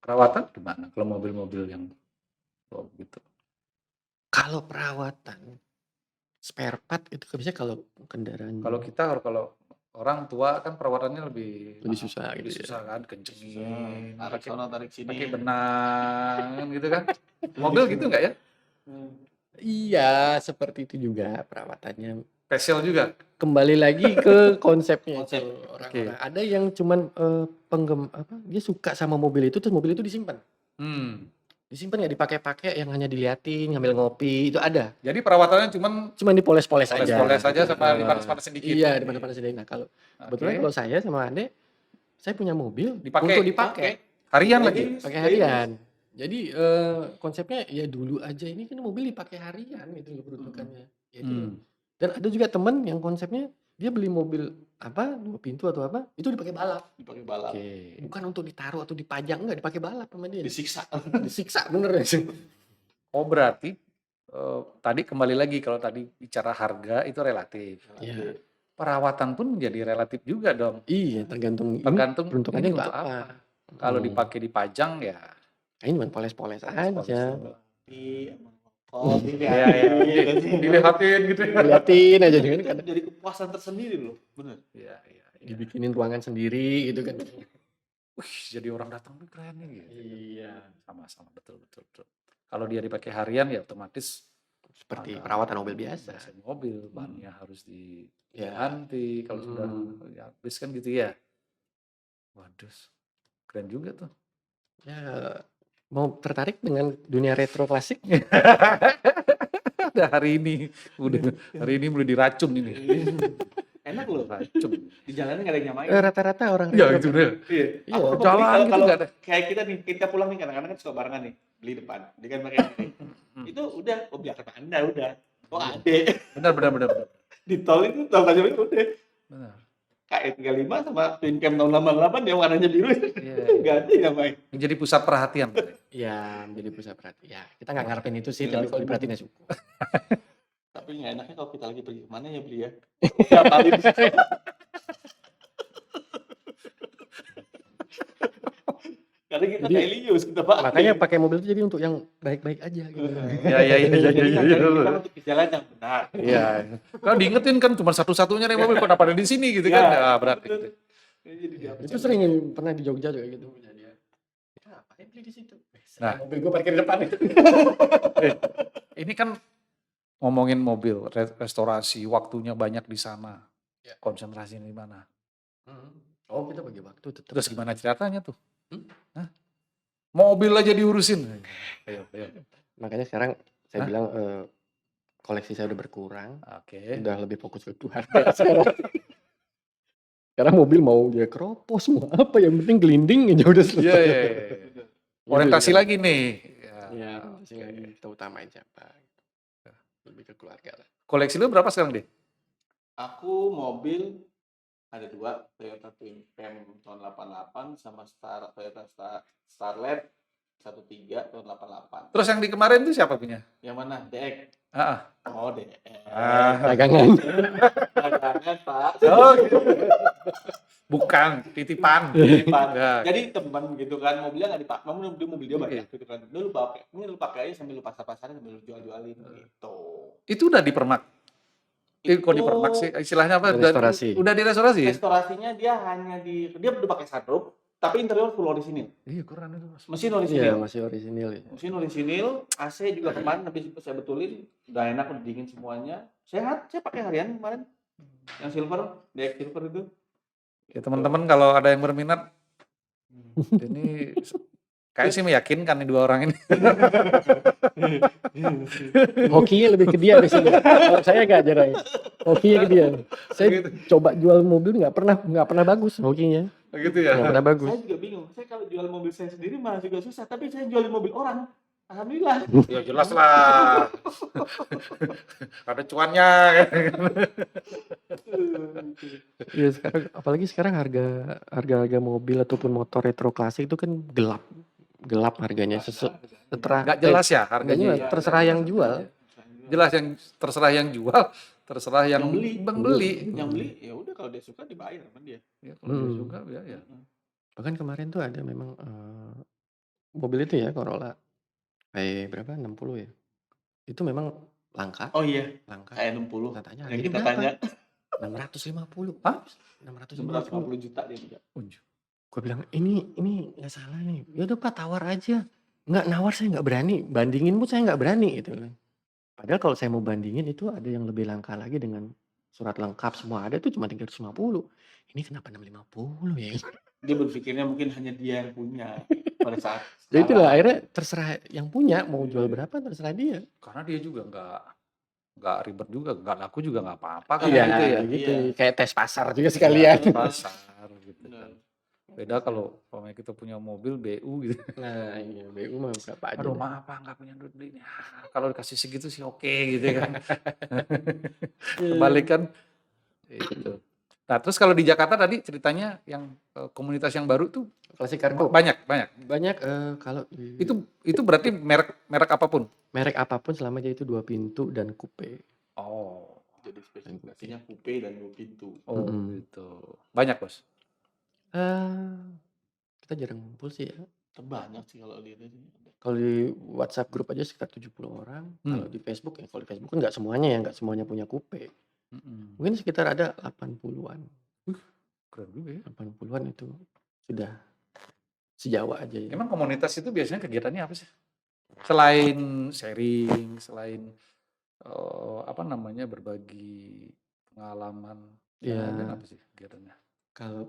perawatan gimana kalau mobil-mobil yang gitu? Kalau perawatan spare part itu biasanya kalau kendaraan Kalau kita kalau orang tua kan perawatannya lebih lebih susah lebih gitu ya. susah kan, kencengin, Tarik sana tarik pakai sini. benang gitu kan. Mobil gitu nggak ya? Iya, seperti itu juga perawatannya. Spesial juga. Kembali lagi ke konsepnya Konsep. itu. Orang-orang ada yang cuman dia suka sama mobil itu terus mobil itu disimpan. Disimpan nggak dipakai-pakai, yang hanya diliatin, ngambil ngopi, itu ada. Jadi perawatannya cuman Dipoles-poles aja. poles-poles aja sama dipanas-panasin dikit. Iya, dipanas-panasin dikit. Nah, kebetulan kalau saya sama Ade, saya punya mobil Dipakai. untuk dipakai. Harian lagi. Pakai harian. Jadi konsepnya ya dulu aja ini kan mobil dipakai harian gitu loh peruntukannya. Ya itu loh. Dan ada juga temen yang konsepnya dia beli mobil 2 pintu atau apa, itu dipakai balap. Dipakai balap. Oke. Bukan untuk ditaruh atau dipajang, enggak, dipakai balap sama dia. Disiksa. Disiksa bener ya. Oh, berarti tadi kembali lagi kalau tadi bicara harga itu relatif. Iya. Perawatan pun menjadi relatif juga dong. Iya, tergantung ini peruntukannya untuk untuk apa. Kalau dipakai dipajang ya Ini cuma poles-poles aja. dilihatin gitu ya. Liatin aja Itu kan. jadi kepuasan tersendiri loh, bener. Iya. Dibikinin ruangan sendiri gitu kan. Wih, jadi orang datang tuh keren nih gitu. Iya. Sama-sama betul. Kalau dia dipakai harian ya otomatis Seperti ada perawatan mobil biasa. Mobil bannya harus diganti kalau sudah habis kan gitu ya. Waduh, keren juga tuh. Ya, mau tertarik dengan dunia retro klasik? Udah hari ini mulai diracun ini. Enak loh. Racun. Di jalannya nggak ada yang nyamain. Rata-rata orang Ya retro. itu deh. Iya. Iya, Aku jalan kalau- gitu kalau nggak ada. kayak kita nih, kita pulang nih kadang-kadang kan suka barengan nih, beli depan. Dia kan pakai ini. Itu udah, biarkan Anda udah. Oh, adek. Benar. Di tol itu tol Tanjung itu udah. Benar. KE35 sama Twin Cam tahun 88 yang warnanya biru. Iya. Ganti yang main. Menjadi pusat perhatian. Ya, menjadi pusat perhatian. Ya, kita nggak ngarepin itu sih, tapi kalau diperhatiin ya syukur. Tapi nggak enaknya kalau kita lagi pergi kemana ya beli ya. Tiap kali. Karena kita Jadi, kayak Lius, kita pakai. Makanya pakai mobil itu jadi untuk yang baik-baik aja gitu. Iya. Kita untuk di jalan yang benar. Iya. Kalau diingetin kan cuma satu-satunya nih mobil kenapa ada di sini gitu kan. Ya, berat betul. gitu. Jadi dia Itu sering pernah di Jogja juga gitu punya dia. Ya, ngapain beli di situ? Nah. Mobil gue parkir di depan itu. Ini kan ngomongin mobil, restorasi, waktunya banyak di sana. Ya. Konsentrasinya di mana? Oh, kita bagi waktu tetap. Terus gimana ceritanya tuh? Hmm? Hah? Mobil aja diurusin. Ayo. Makanya sekarang saya bilang koleksi saya udah berkurang, Oke. udah lebih fokus ke keluarga sekarang. Karena mobil mau dia keropos, mau apa, yang penting gelinding aja udah Iya, selesai. iya, iya. Gitu Orientasi sekarang. lagi nih. Ya, Iya, orientasi oke. lagi, kita utamain siapa. Lebih ke keluarga lah. Koleksi lu berapa sekarang, deh? Aku mobil ada 2, Toyota Twin Cam tahun 88 sama Toyota Starlet 13 tahun 88. Terus yang di kemarin tuh siapa punya? Yang mana? DX. Ah, Oh, DX. Dagangan. Dagangan, Pak. oh, gitu. Bukan, titipan. Titipan. Ya. Jadi teman gitu kan, mobilnya nggak dipakai, mobil dia banyak Oke. gitu kan. Ini lu pakai aja sambil lu pasar-pasarin sambil lu jual-jualin gitu. Itu udah dipermak. Kok dipermak sih? Istilahnya apa? Restorasi. Udah direstorasi? Restorasinya dia dia udah pakai sunroof, tapi interior full orisinil. Iya, keren itu, Mas. Mesin Iya, orisinil. masih orisinil ya. Mesin orisinil, AC juga kemarin habis itu saya betulin, udah enak, udah dingin semuanya. Sehat, saya pakai harian kemarin. Yang silver, DX silver itu. Ya teman-teman kalau ada yang berminat, ini kayak sih meyakinkan nih 2 orang ini. Hokinya lebih ke dia biasanya. Kalau saya nggak jarang. Hokinya ke dia. Saya Gitu. coba jual mobil nggak pernah bagus hokinya. Gitu ya. Nggak pernah bagus. Saya juga bingung. Saya kalau jual mobil saya sendiri malah juga susah, tapi saya jualin mobil orang. Alhamdulillah. Ya jelas lah. Ada cuannya. Iya, apalagi sekarang harga mobil ataupun motor retro klasik itu kan gelap harganya. Nggak jelas ya harganya. Harganya terserah yang jual. Jelas yang terserah yang jual, terserah yang Yang beli. Yang beli ya udah kalau dia suka dibayar sama dia. Ya, kalau dia suka ya. Bahkan kemarin tuh ada memang mobil itu ya, Corolla berapa, 60 ya, itu memang langka. Oh iya, Langka. kayak 60. Tanya Yang ini kita berapa? tanya 650. Hah? 650. 150 juta dia juga. Gue bilang ini nggak salah nih. Ya udah Pak, tawar aja. Nggak nawar, saya nggak berani. Bandingin pun saya nggak berani gitu. Padahal kalau saya mau bandingin itu ada yang lebih langka lagi dengan surat lengkap semua ada itu cuma 350. Ini kenapa 650 ya? Dia berpikirnya mungkin hanya dia yang punya pada saat Jadi itulah sekarang. akhirnya terserah yang punya mau jual berapa terserah dia. Karena dia juga nggak ribet juga, nggak laku juga nggak apa-apa kan Iya, gitu ya. gitu. Iya. Kayak tes pasar juga sekalian. Pasar gitu Benar. kan. Beda kalau kita punya mobil BU gitu. Nah, iya, BU mah berapa aja. Aduh deh. maaf Pak, nggak punya duit beli ini. Kalau dikasih segitu sih oke gitu kan. Kebalik kan. Itu. Nah terus kalau di Jakarta tadi ceritanya yang komunitas yang baru tuh Klasik Cargo. banyak. Banyak kalau Itu berarti merek apapun. merek apapun selama dia itu 2 pintu dan coupe. Oh, Jadi spesifikasinya coupe dan 2 pintu. gitu. Banyak bos. Kita jarang ngumpul sih ya. Terbanyak sih kalau dia tadi. Kalau di WhatsApp grup aja sekitar 70 orang. Kalau di Facebook kan nggak semuanya punya coupe. Mungkin sekitar ada 80-an. Keren juga ya. 80-an itu sudah sejawa aja ya. Emang komunitas itu biasanya kegiatannya apa sih? Selain sharing, selain berbagi pengalaman, Iya. dan apa sih kegiatannya? Kalau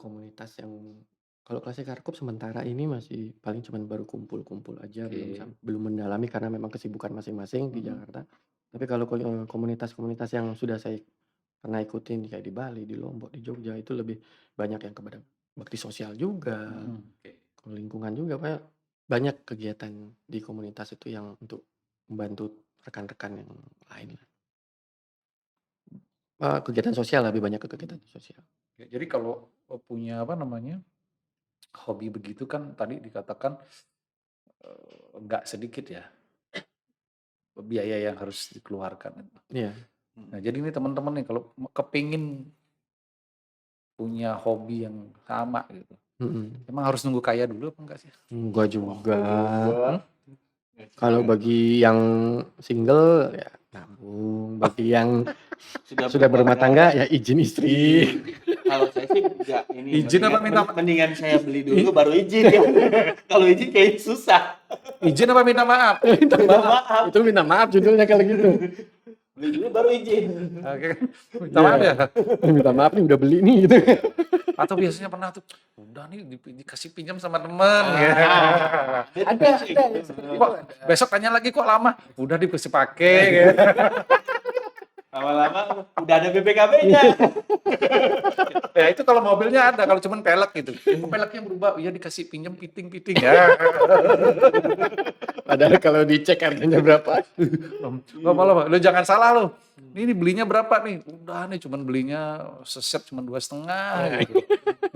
klasik Karkup sementara ini masih paling cuman baru kumpul-kumpul aja, Oke. belum mendalami karena memang kesibukan masing-masing di Jakarta. Tapi kalau komunitas-komunitas yang sudah saya pernah ikutin kayak di Bali, di Lombok, di Jogja itu lebih banyak yang kepada bakti sosial juga, Oke. ke lingkungan juga, Pak. Banyak kegiatan di komunitas itu yang untuk membantu rekan-rekan yang lain lah. Kegiatan sosial, lebih banyak ke kegiatan sosial. Ya, jadi kalau punya hobi begitu kan tadi dikatakan nggak sedikit ya biaya yang harus dikeluarkan. Iya. Nah jadi ini teman-teman nih kalau kepingin punya hobi yang sama gitu, emang harus nunggu kaya dulu apa enggak sih? Enggak juga. Kalau bagi yang single ya nabung, bagi yang sudah berumah tangga ya izin istri. Kalau saya sih enggak ini. Izin apa minta? Mendingan saya beli dulu baru izin ya. Kalau izin kayaknya susah. Izin apa minta maaf? Minta maaf. Maaf. Itu minta maaf judulnya kalau gitu. Beli dulu baru izin. Oke, minta maaf ya. Minta maaf nih udah beli nih gitu. Atau biasanya pernah tuh, udah nih dikasih pinjam sama teman. Ada. Kok besok tanya lagi kok lama? Udah dikasih pakai. Lama-lama udah ada BPKB-nya. Ya itu kalau mobilnya ada, kalau cuman pelek gitu. Kok peleknya berubah, iya dikasih pinjam piting-piting ya. Padahal kalau dicek harganya berapa? Gak apa-apa, lo jangan salah lo. Ini belinya berapa nih? Udah nih cuman belinya seset cuman 2,5 gitu.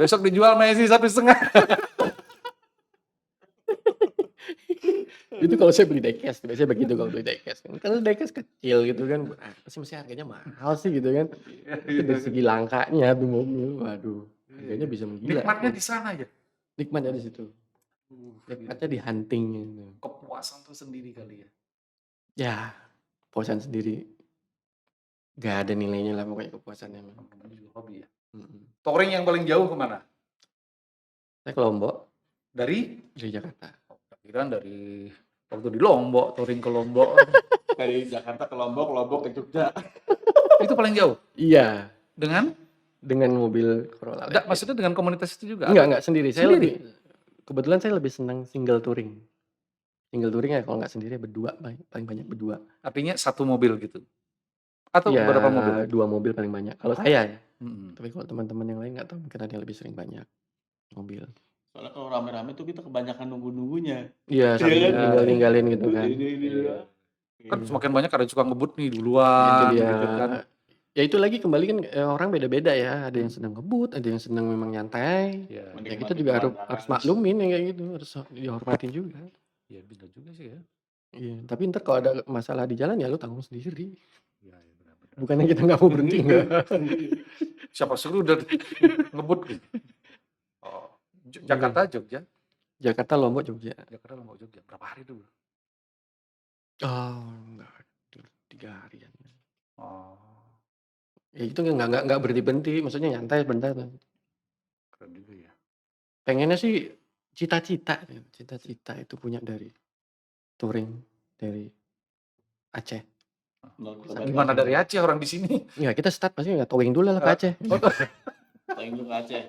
Besok dijual Messi 1,5. Itu kalau saya beli diecast, biasanya begitu kalau beli diecast. Kalau diecast kecil gitu kan, pasti mesti harganya mahal sih gitu kan. Itu dari segi langkanya tuh mobil, waduh, harganya bisa menggila. Nikmatnya di sana ya. Nikmatnya di situ. Nikmatnya di hunting gitu. Kepuasan tuh sendiri kali ya. Ya, kepuasan sendiri. Gak ada nilainya lah pokoknya kepuasannya. Namanya juga hobi ya. Mm-mm. Touring yang paling jauh kemana? Saya ke Lombok Dari? dari Jakarta. Kira dari waktu di Lombok, touring ke Lombok. Dari Jakarta ke Lombok, Lombok ke Jogja. Itu paling jauh. Iya, Dengan? mobil Corolla. Enggak, maksudnya dengan komunitas itu juga? Enggak sendiri. Saya Sendiri? kebetulan saya lebih senang single touring. Single touring ya kalau nggak sendiri berdua, paling banyak berdua. Artinya satu mobil gitu? Atau Iya, berapa mobil? 2 mobil paling banyak. Kalau saya ya. Mm-mm. Tapi kalau teman-teman yang lain nggak tahu, mungkin ada yang lebih sering banyak mobil. Soalnya kalau rame-rame tuh kita kebanyakan nunggu-nunggunya. Iya, sambil kan? ninggal-ninggalin gitu kan. Iya. Kan semakin banyak ada yang suka ngebut nih Itu duluan dia. gitu kan. Ya itu lagi kembali kan orang beda-beda ya. Ada yang senang ngebut, ada yang senang memang nyantai. Ya, Ya Menikmati kita juga harus pemandangan. maklumin yang kayak gitu, harus dihormatin juga. ya benar juga sih ya. Iya, tapi ntar kalau ada masalah di jalan ya lu tanggung sendiri. Ya, benar-benar. Bukannya kita nggak mau berhenti enggak. Siapa suruh udah ngebut gitu. Oh, Jakarta, Jogja. Jakarta, Lombok, Jogja. Jakarta, Lombok, Jogja. Berapa hari tuh? Oh, enggak. 3 harian. Oh, Ya itu nggak berhenti-berhenti, maksudnya nyantai bentar. keren juga ya. Pengennya sih cita-cita itu punya dari touring dari Aceh. Gimana dari Aceh orang di sini? Ya kita start pasti nggak towing dulu lah ke Aceh. Towing dulu ke Aceh.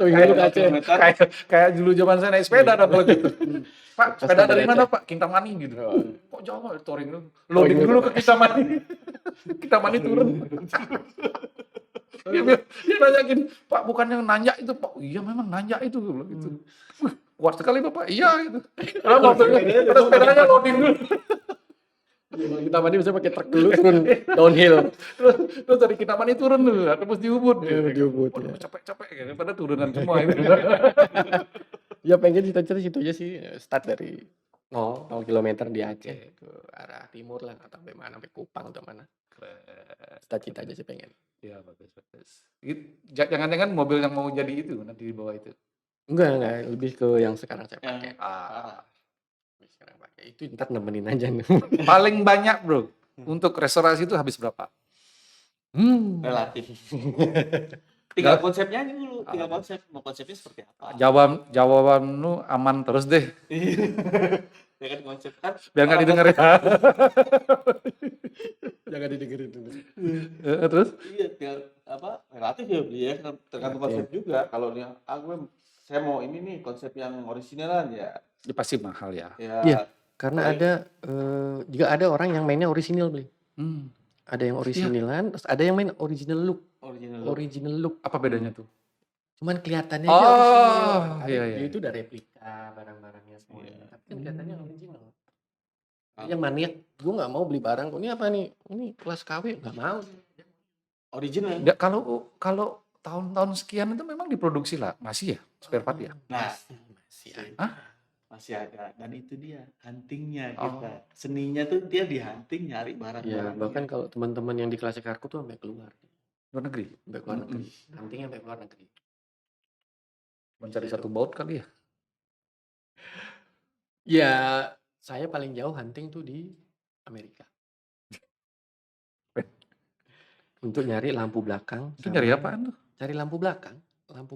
Towing dulu ke Aceh. Kayak dulu zaman saya naik sepeda dong kalau gitu. Pak, sepeda dari dari mana Aceh. Pak? Kintamani gitu. Kok jauh banget touring dulu? Touring Loading dulu dulu ke ke Kintamani. Kintamani turun. Dia nanyakin, Pak bukannya nanjak itu Pak? Iya memang nanjak itu. Gitu. Kuat sekali Bapak, iya gitu. Karena sepedanya loading dulu. Kita mandi bisa pakai truk dulu turun downhill. Terus dari Kintamani turun dulu, tembus di Ubud. Iya, di Ubud, Waduh, ya. capek-capek ya, pada turunan semua itu. Ya pengen cita-cita situ aja sih, start dari 0 kilometer di Aceh ke arah timur lah, atau sampai mana, sampai Kupang atau mana. Cita-cita aja sih pengen. Ya bagus. Jangan-jangan mobil yang mau jadi itu nanti di bawah itu. Enggak, lebih ke yang sekarang saya pakai. Ah. Sekarang pakai itu ntar nemenin aja nih. Paling banyak bro, untuk restorasi itu habis berapa? Relatif. Tinggal konsepnya aja dulu, tinggal konsep. Mau konsepnya seperti apa? Jawaban lu aman terus deh, Ya kan konsep kan. biar nggak didengar ya. Jangan didengerin dulu. Terus? Iya, tinggal apa? Relatif ya beli ya, tergantung konsep juga. Kalau nih, saya mau ini nih konsep yang originalan ya. Ya, pasti mahal ya. Iya, karena ada juga ada orang yang mainnya orisinil beli. Ada yang originalan, terus ada yang main original look. Original look. Apa bedanya tuh? Cuman kelihatannya aja orisinil. Iya. Dia itu udah replika barang-barangnya semua. Iya. Tapi kan kelihatannya original. Yang maniak, gue nggak mau beli barang. Ini apa nih? Ini kelas KW nggak mau. Original. Ya, kalau tahun-tahun sekian itu memang diproduksi lah, masih ya spare part ya? Nah, Masih ada. masih ada. Dan itu dia huntingnya kita. Seninya tuh dia di hunting nyari Ya, barang-barang. bahkan kalau teman-teman yang di kelas karku tuh sampai keluar. Luar negeri? Sampai keluar negeri. Huntingnya sampai keluar negeri. Mencari satu baut kali ya? Ya, saya paling jauh hunting tuh di Amerika. Untuk nyari lampu belakang. Itu nyari apaan tuh? Cari lampu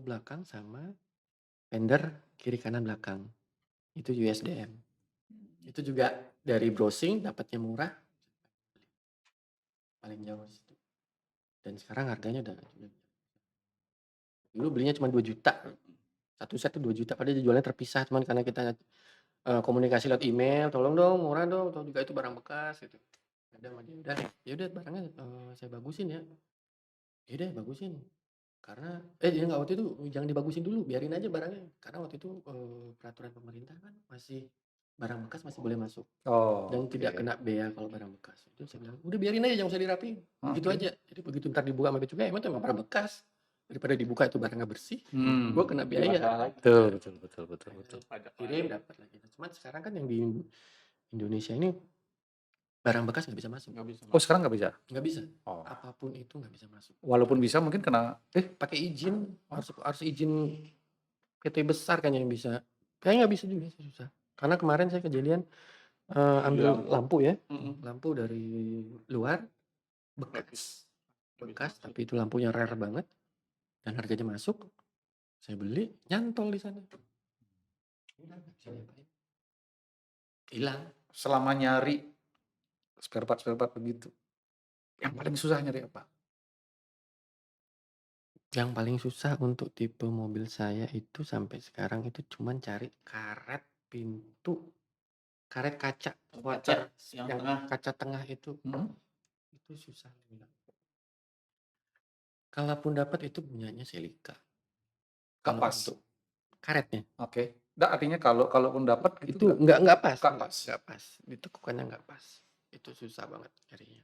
belakang sama fender kiri kanan belakang. Itu USDM. Itu juga dari browsing dapatnya murah. Paling jauh situ. Dan sekarang harganya udah dulu belinya cuma 2 juta. Satu set tuh 2 juta, padahal dijualnya terpisah, cuman karena kita komunikasi lewat email, tolong dong, murah dong, atau juga itu barang bekas gitu. Ada sama dia, udah, ya udah barangnya saya bagusin ya. Ya udah bagusin. Karena ya nggak, waktu itu jangan dibagusin dulu, biarin aja barangnya. Karena waktu itu peraturan pemerintah kan masih barang bekas masih boleh masuk Oh, dan oke. tidak kena bea kalau barang bekas. Itu saya bilang, udah biarin aja, jangan usah dirapiin. Begitu Oke. aja. Jadi begitu ntar dibuka sama bea cukai, emang itu emang barang bekas. Daripada dibuka itu barangnya bersih, Hmm. gua kena biaya. Masalah lagi. Betul. Pajak Kirim dapat lagi. Cuman sekarang kan yang di Indonesia ini barang bekas nggak bisa masuk. nggak bisa. Oh, sekarang nggak bisa? Nggak bisa. Oh. Apapun itu nggak bisa masuk. Walaupun bisa mungkin kena, Pakai izin, harus izin PT besar kan yang bisa. Kayaknya nggak bisa juga sih, susah. Karena kemarin saya kejadian ambil lampu ya, lampu dari luar bekas, tapi itu lampunya rare banget dan harganya masuk. Saya beli, nyantol di sana. Udah, nggak bisa diapain. Hilang. selama nyari spare part begitu. Yang paling susah nyari apa? Yang paling susah untuk tipe mobil saya itu sampai sekarang itu cuman cari karet pintu, karet kaca, water, yang yang tengah. kaca tengah itu susah. Kalaupun dapat itu punyanya Celica. Nggak Kalau pas. untuk karetnya, Oke. Nggak, artinya kalaupun dapat itu gitu nggak pas, nggak pas. nggak pas. Ditekukannya nggak pas. Itu susah banget carinya.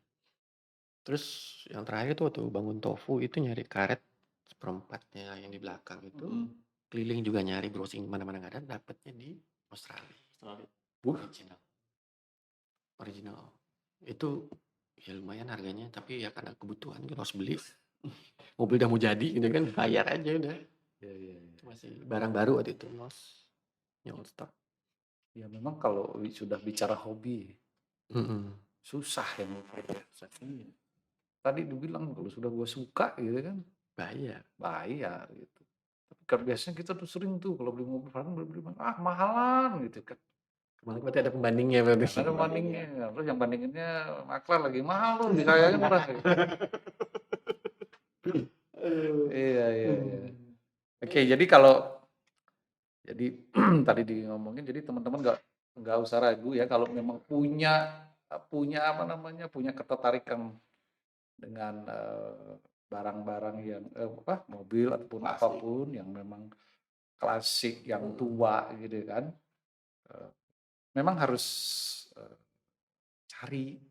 Terus yang terakhir tuh waktu bangun Tofu itu nyari karet seperempatnya yang di belakang itu. Keliling juga nyari, browsing mana-mana nggak ada, dapatnya di Australia. Original. Itu ya lumayan harganya, tapi ya karena kebutuhan kita harus beli. Mobil udah mau jadi gitu kan, bayar aja udah. Iya. Masih barang baru waktu itu, old stock. Ya memang kalau sudah bicara hobi, susah yang tadi dibilang kalau sudah gue suka gitu kan, bayar gitu. Tapi kan biasanya kita tuh sering tuh kalau beli mobil beli mahalan gitu kan. Malah berarti ada pembandingnya berarti. Ada bandingnya, terus yang bandinginnya maklar lagi mahal tuh, dikayanya murah. Gitu. Iya. Oke, jadi jadi tadi ngomongin, jadi teman-teman nggak usah ragu ya kalau memang punya apa namanya, punya ketertarikan dengan barang-barang yang mobil ataupun apapun yang memang klasik, yang tua gitu kan. Memang harus cari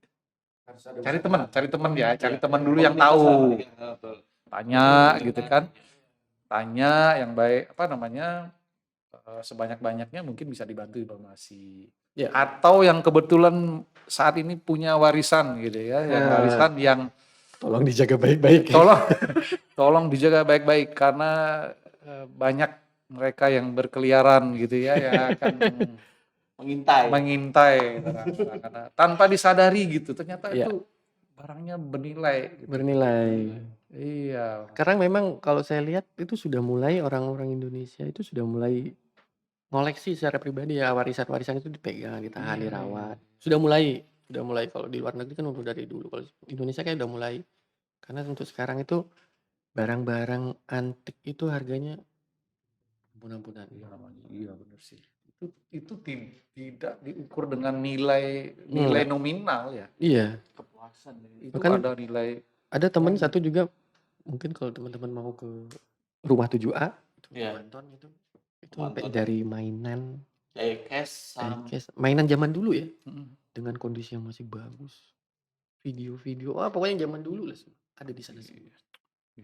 teman ya, cari teman dulu yang tahu. Tanya gitu kan. Tanya yang baik, apa namanya, sebanyak-banyaknya mungkin bisa dibantu informasi. Ya. Atau yang kebetulan saat ini punya warisan gitu ya, yang warisan yang tolong dijaga baik-baik. Tolong dijaga baik-baik karena banyak mereka yang berkeliaran gitu ya, yang akan mengintai karena tanpa disadari gitu, ternyata itu barangnya bernilai. Gitu. Iya. Sekarang memang kalau saya lihat itu sudah mulai orang-orang Indonesia itu sudah mulai ngoleksi secara pribadi ya, warisan-warisan itu dipegang, ditahan, dirawat. Sudah mulai kalau di luar negeri kan udah dari dulu. Kalau di Indonesia kayak udah mulai. Karena untuk sekarang itu barang-barang antik itu harganya ampun-ampunan. Iya benar sih. Itu tidak diukur dengan nilai nominal ya. Iya. Kepuasan. Itu Bahkan ada nilai. Ada teman satu juga, mungkin kalau teman-teman mau ke rumah 7A itu nonton itu sampai dari mainan Diecast, mainan zaman dulu ya, dengan kondisi yang masih bagus, video-video pokoknya zaman dulu lah ada di sana sih.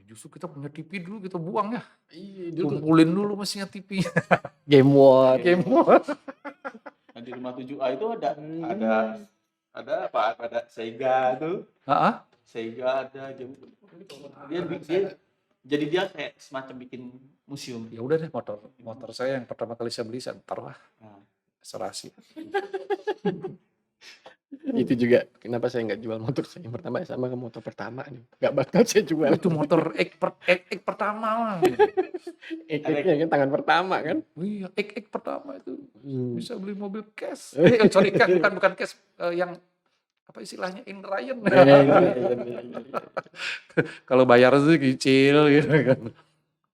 Justru kita punya TV dulu kita buang ya. Iya, kumpulin dulu mestinya TV. Game Watch. Nah, di rumah 7A itu ada apa? Ada Sega tuh. Sega ada game. Dia kayak semacam bikin museum. Ya udah deh, motor saya yang pertama kali saya beli saya taruh serasi. Itu juga kenapa saya nggak jual motor saya yang pertama, sama ke motor pertama nih, nggak bakal saya jual. Itu motor ek pertama lah. Eknya kan tangan pertama kan. Iya, ek pertama itu bisa beli mobil cash. Sorry, bukan cash, yang apa istilahnya in Ryan. Kalau bayar itu kecil gitu kan.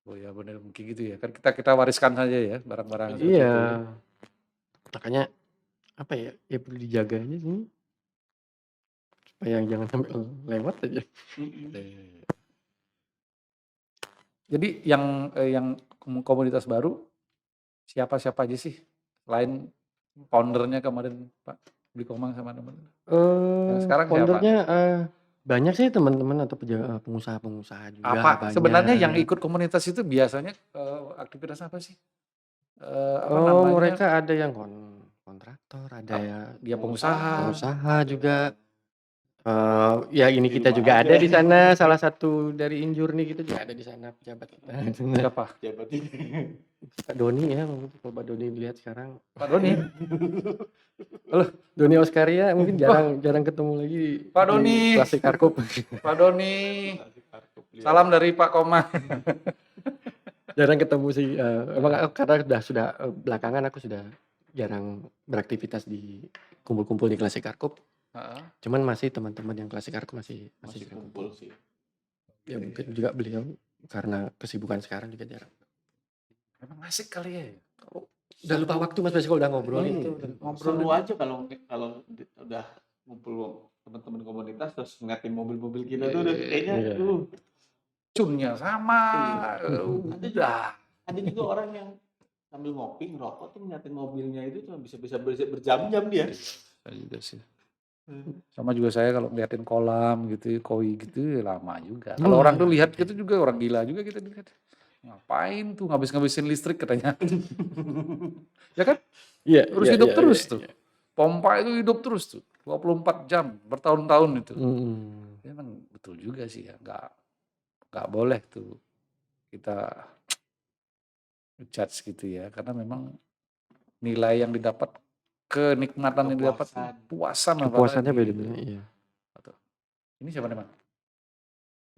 Oh ya benar mungkin gitu ya. Kan kita wariskan saja ya barang-barang. Iya. Makanya apa ya perlu dijaga aja sih. yang jangan sampai lewat aja. Jadi yang komunitas baru siapa aja sih selain foundernya kemarin Pak Budi Komang sama teman? Sekarang siapa? Foundernya banyak sih teman-teman atau pengusaha-pengusaha juga Apa sebenarnya yang banyak. ikut komunitas itu biasanya aktivitas apa sih? Apa Oh, namanya? mereka ada yang kontraktor, ada ya Dia pengusaha. pengusaha juga. Ya ini kita juga ada di sana, salah satu dari Injurni kita juga ada di sana pejabat kita. Siapa? Jabat Pak Doni ya, mungkin kalau Pak Doni dilihat sekarang. Pak Doni. Doni Oskaria mungkin jarang ketemu lagi. Pak di Doni. Klasik Karkup. Pak Doni. Salam dari Pak Komang. Jarang ketemu sih. Emang karena sudah belakangan aku sudah jarang beraktivitas di kumpul-kumpul di Klasik Karkup. Cuman masih teman-teman yang Klasik Karkup masih kumpul sih. Ya mungkin juga beliau karena kesibukan sekarang juga jarang. Emang asik kali ya. Udah lupa waktu Mas Bas kalau udah ngobrol itu. Seru aja kalau udah ngumpul teman-teman komunitas terus ngeliatin mobil-mobil kita tuh udah kayaknya cunnya sama. Ada juga orang yang sambil ngopi ngerokok tuh ngeliatin mobilnya itu cuma bisa berjam-jam dia. Saya juga sih. Sama juga saya kalau ngeliatin kolam gitu, koi gitu lama juga. Kalau orang tuh lihat gitu juga orang gila juga kita lihat. Ngapain tuh ngabis-ngabisin listrik katanya. Ya kan? Iya. Terus hidup terus tuh. Pompa itu hidup terus tuh. 24 jam bertahun-tahun itu. Memang betul juga sih ya. Nggak boleh tuh kita judge gitu ya. Karena memang nilai yang didapat, kenikmatan yang didapat, kepuasannya beda-beda. Iya. Ini siapa nih, Bang?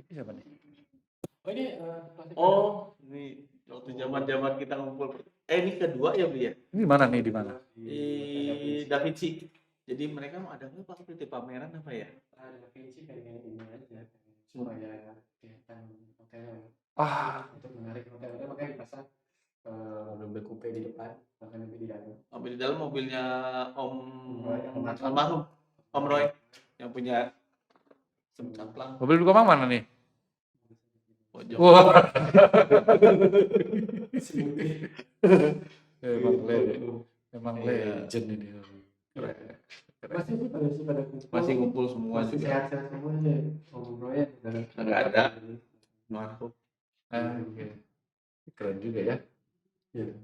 Ini siapa nih? Ini waktu zaman kita ngumpul. Ini kedua ya beli ya? Ini mana nih, di mana? Di Da Vinci. Jadi mereka mau ada nggak Pak seperti pameran apa ya? Da Vinci pengen ini aja, supaya kelihatan hotel. Untuk menarik hotel-hotel makanya dipasang mobil coupe di depan, bahkan di dalam. Di dalam mobilnya Om almarhum Om Roy yang punya semcaplang. Mobil Budi Komang mana nih? Wah. Memang legend ini. Masih ngumpul semua. Masih sehat-sehat semuanya. Om Roy nggak ada. Almarhum. Keren juga ya.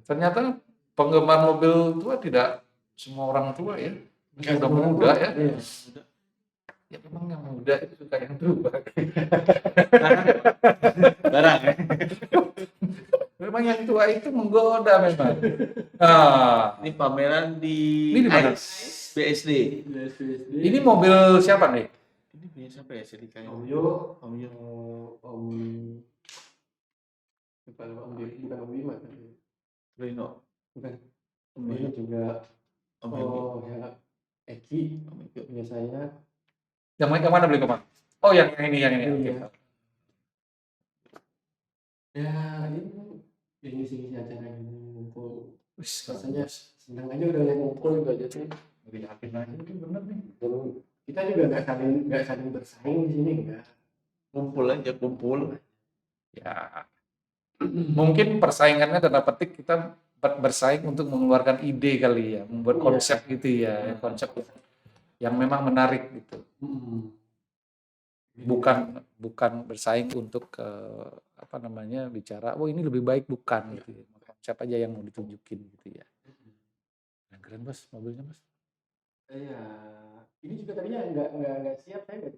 Ternyata penggemar mobil tua tidak semua orang tua ya. Sudah muda ya. Ya memang yang muda itu suka yang tua. Barang ya. Memang yang tua itu menggoda memang. Ini pameran di mana? BSD. Ini mobil siapa nih? Ini punya siapa ya? Om Yo. Bukan Om Bima. Rino. Bukan. Ini juga ya Eki punya saya. Yang mana beli Komang? Oh yang ini. Ya ini sih acara ini ngumpul. Rasanya senang aja udah ngumpul juga jadi yakin aja itu bener nih. Kita juga nggak saling bersaing di sini enggak. Kumpul. Ya. Mungkin persaingannya tanda petik kita bersaing untuk mengeluarkan ide kali ya, membuat konsep gitu ya, konsep yang memang menarik gitu. Bukan bersaing untuk bicara, ini lebih baik bukan gitu ya. Konsep aja yang mau ditunjukin gitu ya. Keren Bos, mobilnya Bos. Iya, ini juga tadinya nggak siap, saya nggak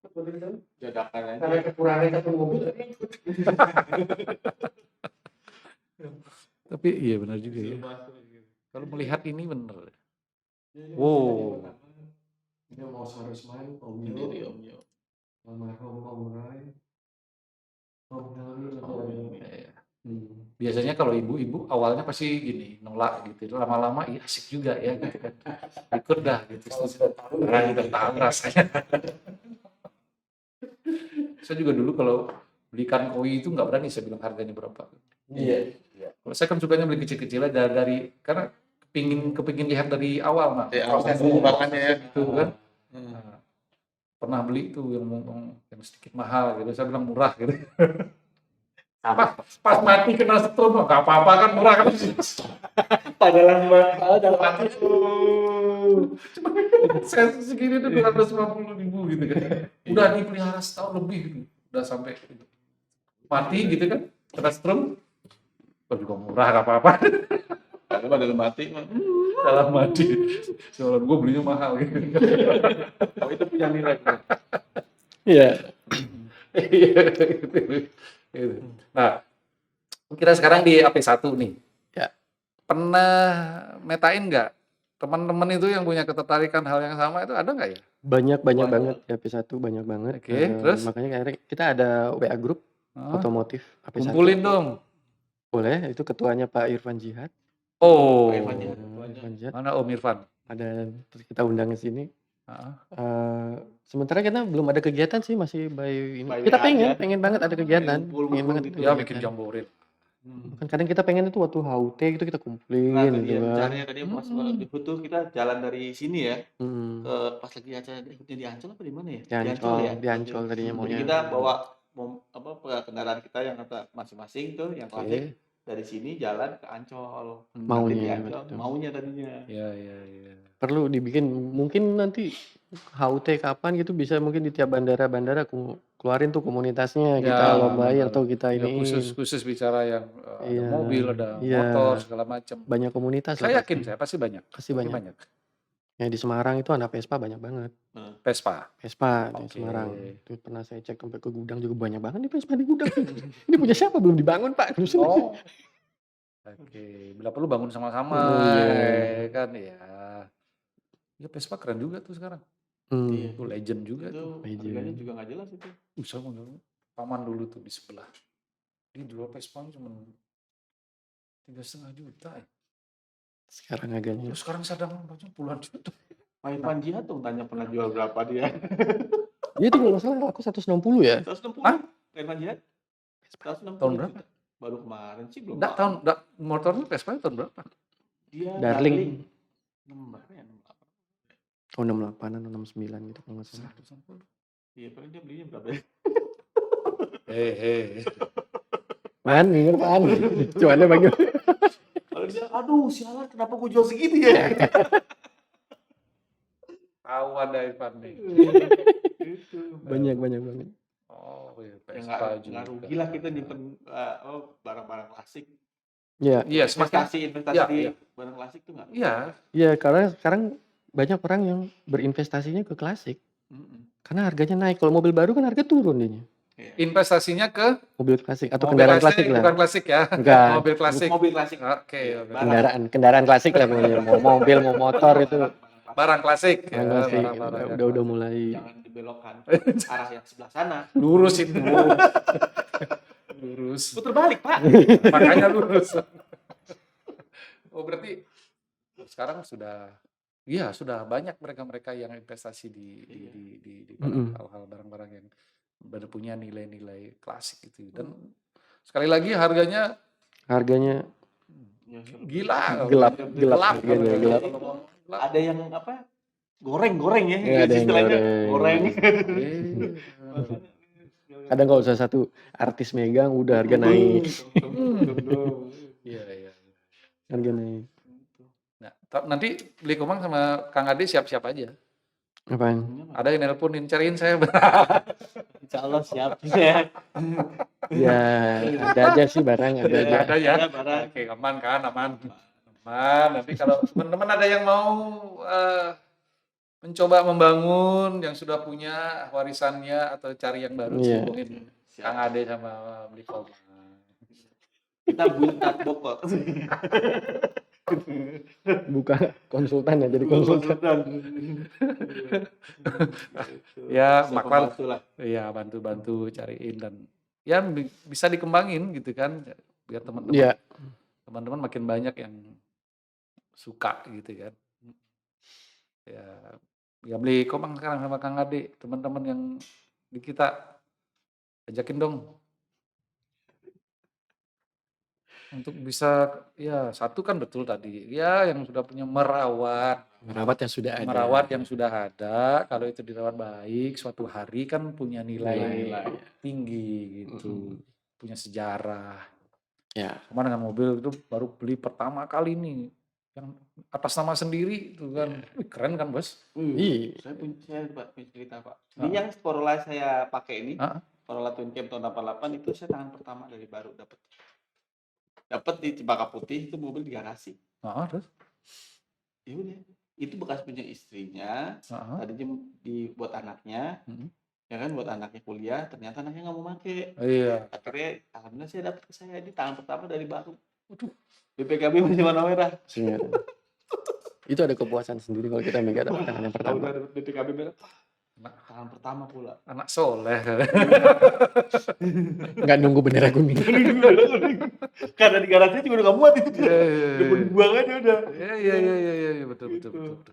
ikut mobil itu. Dadakan aja. Karena kekurangan satu mobil. Tapi iya benar juga ya. Kalau melihat ini benar. Wow. Ini mau Sarusman, Om Yo, almarhum Om Roy, Om Helmi. Biasanya kalau ibu-ibu awalnya pasti gini, nolak gitu. Lama-lama iya asik juga ya gitu kan. Ikut dah gitu. Udah tahu rasanya. Saya juga dulu kalau beli ikan koi itu nggak berani saya bilang harganya berapa. Iya. Kalau saya kan sukanya beli kecil-kecil dari karena kepingin lihat dari awal mah. Proses pengembangannya ya. Gitu kan. pernah beli tuh yang sedikit mahal gitu, saya bilang murah gitu. Pas mati kena setrum, nggak apa-apa kan, murah kan. Padahal mati. Cuma saya segini tuh 250.000 gitu kan. Udah dipelihara setahun lebih gitu, udah sampai gitu. Mati gitu kan, kena setrum, juga murah nggak apa-apa. Padahal mati. Dalam mati, soalnya gue belinya mahal gitu. Oh, itu punya nilai. Iya. Gitu. Nah, kita sekarang di AP1 nih. Ya. Pernah metain nggak? Teman-teman itu yang punya ketertarikan hal yang sama itu ada nggak ya? Banyak Banyak. banget ya AP1 banyak banget. Oke, terus? Makanya akhirnya kita ada WA group Oh, otomotif AP1. kumpulin dong. Boleh, itu ketuanya Pak Irfan Jihad. Oh, Pak Irfan Jihad. Irfan Jihad. mana Om Irfan? Ada, terus kita undang ke sini. Heeh. Sementara kita belum ada kegiatan sih, masih by ini. By Kita WA aja. pengen banget ada kegiatan. Ngumpul Pengen banget gitu. Ya ada bikin kegiatan. jamborin. Kan kadang kita pengen itu waktu HUT itu kita Nah, kumpulin tadi gitu ya kan. rencananya tadi pas di Putu kita jalan dari sini ya Hmm. ke pas lagi acara ikutnya di Ancol apa di mana ya? Di Ancol, ya. di Ancol tadinya Jadi maunya. kita bawa kendaraan kita yang kata masing-masing tuh yang Oke. klasik dari sini jalan ke Ancol. Maunya, Nanti di Ancol, betul. maunya tadinya. Ya. Perlu dibikin, mungkin nanti HUT kapan gitu bisa mungkin di tiap bandara-bandara keluarin tuh komunitasnya, Ya, kita lombain benar. atau kita Ya, iniin. khusus bicara yang ada Iya, mobil, ada iya. motor segala macam. Banyak komunitas lah Saya yakin pasti. saya pasti banyak. Pasti banyak. Ya di Semarang itu anak Vespa banyak banget. Vespa. Vespa di Oke. Semarang. Itu pernah saya cek sampai ke gudang juga banyak banget nih Vespa di gudang. Ini punya siapa? Belum dibangun, Pak. Oh. Oke, bila perlu bangun sama-sama, Iya. kan ya. Ya Vespa keren juga tuh sekarang. Iya. Itu legend juga Itu tuh. harganya juga nggak jelas itu. Saya mau bilang, paman dulu tuh di sebelah. Dia jual Vespa cuma 3,5 juta ya. Sekarang harganya. Terus sekarang sedang puluhan juta. Pak Irfan Jihad tuh tanya pernah jual berapa dia? Dia tuh kalau nggak salah aku 160 ya. 160. Hah? Pak Irfan Jihad? 160 Tahun berapa? juta. Baru kemarin sih belum. Enggak, motornya Vespa tahun berapa? Dia Darling. 6 berapa ya? 68. Oh 68an 69 gitu kalau nggak salah. 160. Iya, paling dia belinya berapa ya? Man, ingat Pan. Cuannya bagaimana? Kalau dia, aduh sialan kenapa gue jual segitu ya? Tahu ada Irfan nih. Itu. Banyak banget. Oh iya, Ya Vespa nggak juga. rugi lah kita nyimpen barang-barang klasik. Iya. Iya, semakin Investasi ya, di iya. barang klasik tuh nggak? Iya. Iya, karena sekarang banyak orang yang berinvestasinya ke klasik. Karena harganya naik. Kalau mobil baru kan harga turun dia. Investasinya ke Mobil klasik atau mobil kendaraan klasik lah. bukan klasik ya. Enggak. Mobil klasik. Mobil klasik. Oke, Kendaraan klasik lah pokoknya. Mau mobil, mau motor itu. barang klasik. Barang Ya, klasik. barang-barang yang Udah klasik. mulai. Jangan dibelokkan arah yang sebelah sana. Lurus itu. Lurus. Putar balik Pak. Makanya lurus. Oh berarti sekarang sudah banyak mereka yang investasi di hal-hal barang-barang yang benar punya nilai-nilai klasik gitu. Dan sekali lagi harganya gila. Gelap. Harganya Gelap. Ada yang apa? Goreng ya. Iya, ada yang Istilahnya goreng. Kadang kalau usah satu artis megang udah harga naik. Iya. Harga naik. Nah, nanti beli Komang sama Kang Ade siap-siap aja. Apaan? Ada yang nelponin cariin saya. Insya Allah siap. Ya. Ya, ada aja sih barang, ada aja. Ada ya. Ada barang. Oke, aman kan? Aman. Nanti kalau teman-teman ada yang mau mencoba membangun yang sudah punya warisannya atau cari yang baru, Iya. hubungin Kang Ade sama beli Komang. Kita build that box kok. Buka konsultan ya, jadi konsultan. Ya, Bisa maklar. membantu lah. Iya, bantu-bantu cariin dan ya bisa dikembangin gitu kan biar teman-teman Iya. teman-teman makin banyak yang suka gitu kan. Ya beli Komang sekarang sama Kang Ade, teman-teman yang di kita ajakin dong. untuk bisa ya satu kan betul tadi ya yang sudah punya merawat Merawat yang sudah ada. merawat yang sudah ada, kalau itu dirawat baik suatu hari kan punya nilai Nilai. tinggi gitu, punya sejarah. Ya. Sama dengan mobil itu baru beli pertama kali nih yang atas nama sendiri itu kan. Wih, keren kan bos. Iya. Saya Pak, punya cerita Pak. Ah. Ini yang Corolla saya pakai ini, Ah. Corolla Twin Cam tahun 88 itu saya tangan pertama dari baru dapat di Cempaka Putih, itu mobil di garasi. Terus Ya udah, itu bekas punya istrinya, tadinya dibuat anaknya, ya kan buat anaknya kuliah, ternyata anaknya nggak mau pakai. iya. Akhirnya alhamdulillah saya dapat ke saya di tangan pertama dari baru. Waduh, BPKB masih warna merah. Sinyal. Itu ada kepuasan sendiri kalau kita megang dapat tangan yang Kalau pertama. udah dapat BPKB merah, tangan pertama pula. Anak soleh. Nggak nunggu bendera kuning. Karena di garasinya juga udah nggak muat itu. Iya, iya, Udah mau iya. dibuang aja udah. Iya, betul.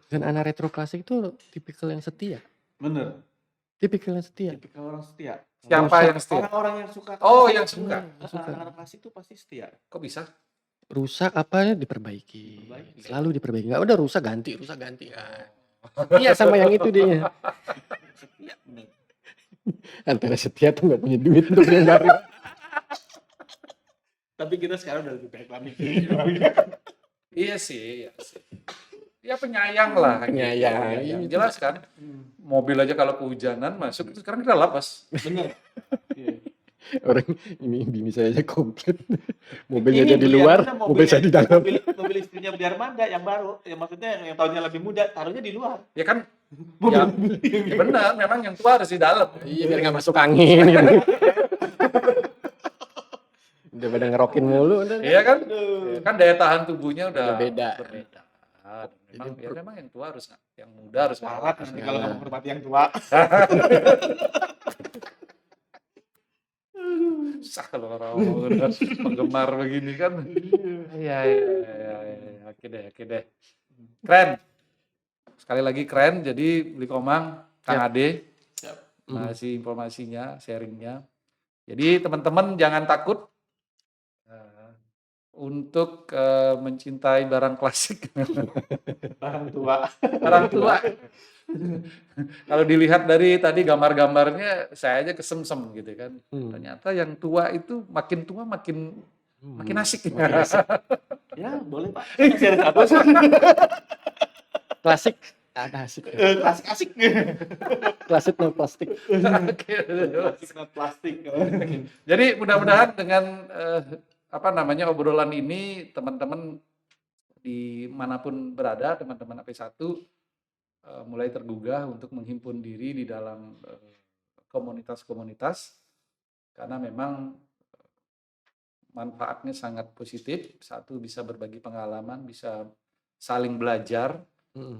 Dan anak retro klasik itu tipikal yang setia. Bener, Tipikal yang setia. tipikal orang setia. Siapa yang setia? Orang-orang yang suka. Oh, yang suka. Anak-anak klasik itu pasti setia. Kok bisa? Rusak apa diperbaiki. Diperbaiki. Selalu diperbaiki. Nggak udah rusak ganti. Setia sama yang itu dia. Setia bener. Antara setia tuh nggak punya duit untuk nganggarin. Tapi kita sekarang udah lebih baik lagi. Iya sih. Ya penyayang lah. Penyayang. Gitu. Yang jelas kan. Mobil aja kalau kehujanan masuk, itu sekarang kita lapas. Bener. Iya. Orang ini bini saya aja komplit. Mobilnya Ini jadi beli luar, apa, mobil saya di dalam. Mobil istrinya biar Manda yang baru, yang maksudnya yang tahunnya lebih muda, taruhnya di luar. Ya kan? Ya benar, memang yang tua harus di dalam. Iya biar nggak masuk angin. Gitu. Udah pada ngerokin mulu. Udah. Iya kan? Kan daya tahan tubuhnya udah Beda. berbeda. Memang yang tua harus, yang muda harus Parah ngalah. nih kalau nggak menghormati yang tua. Susah kalau orang udah penggemar begini kan. Iya. Oke deh. Keren. Sekali lagi keren. Jadi Beli Komang, Kang Ade, masih informasinya, sharingnya. Jadi teman-teman jangan takut untuk mencintai barang klasik. Barang tua. Kalau dilihat dari tadi gambar-gambarnya, saya aja kesemsem gitu kan. Ternyata yang tua itu makin tua makin asik. Ya boleh Pak. Masih ada satu. Klasik. Asik. Asik. Klasik no plastik. Plastik not plastik. Jadi mudah-mudahan dengan obrolan ini teman-teman dimanapun berada, teman-teman AP1 mulai tergugah untuk menghimpun diri di dalam komunitas-komunitas karena memang manfaatnya sangat positif. Satu, bisa berbagi pengalaman, bisa saling belajar.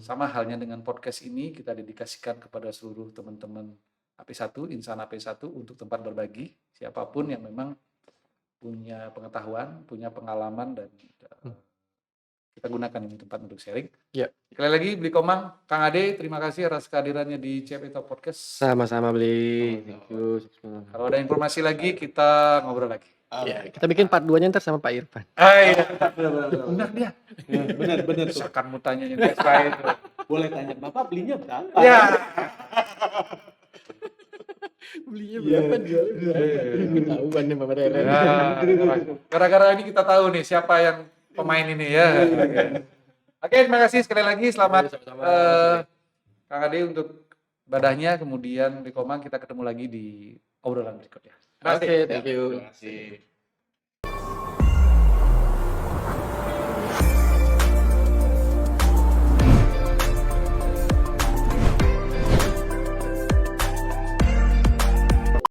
Sama halnya dengan podcast ini, kita dedikasikan kepada seluruh teman-teman AP1, insan AP1 untuk tempat berbagi. Siapapun yang memang punya pengetahuan, punya pengalaman, dan kita gunakan ini tempat untuk sharing. Ya. Sekali lagi, Beli Komang, Kang Ade, terima kasih atas kehadirannya di CP Talk Podcast. Sama-sama Beli. Thank you. Kalau ada informasi lagi, kita ngobrol lagi. Ya, kita bikin part 2-nya ntar sama Pak Irfan. Iya. Benar dia. Bener. Misalkan mau tanya yang lain. Boleh tanya, Bapak belinya berapa? Ya. Belinya berapa jualnya? Ketahuan nih Bapak Rere. Gara-gara ini kita tahu nih siapa yang pemain ini ya. Oke, terima kasih sekali lagi. Selamat Kang Ade untuk badahnya. Kemudian Beli Komang, kita ketemu lagi di obrolan berikutnya. Oke, thank you. Terima kasih.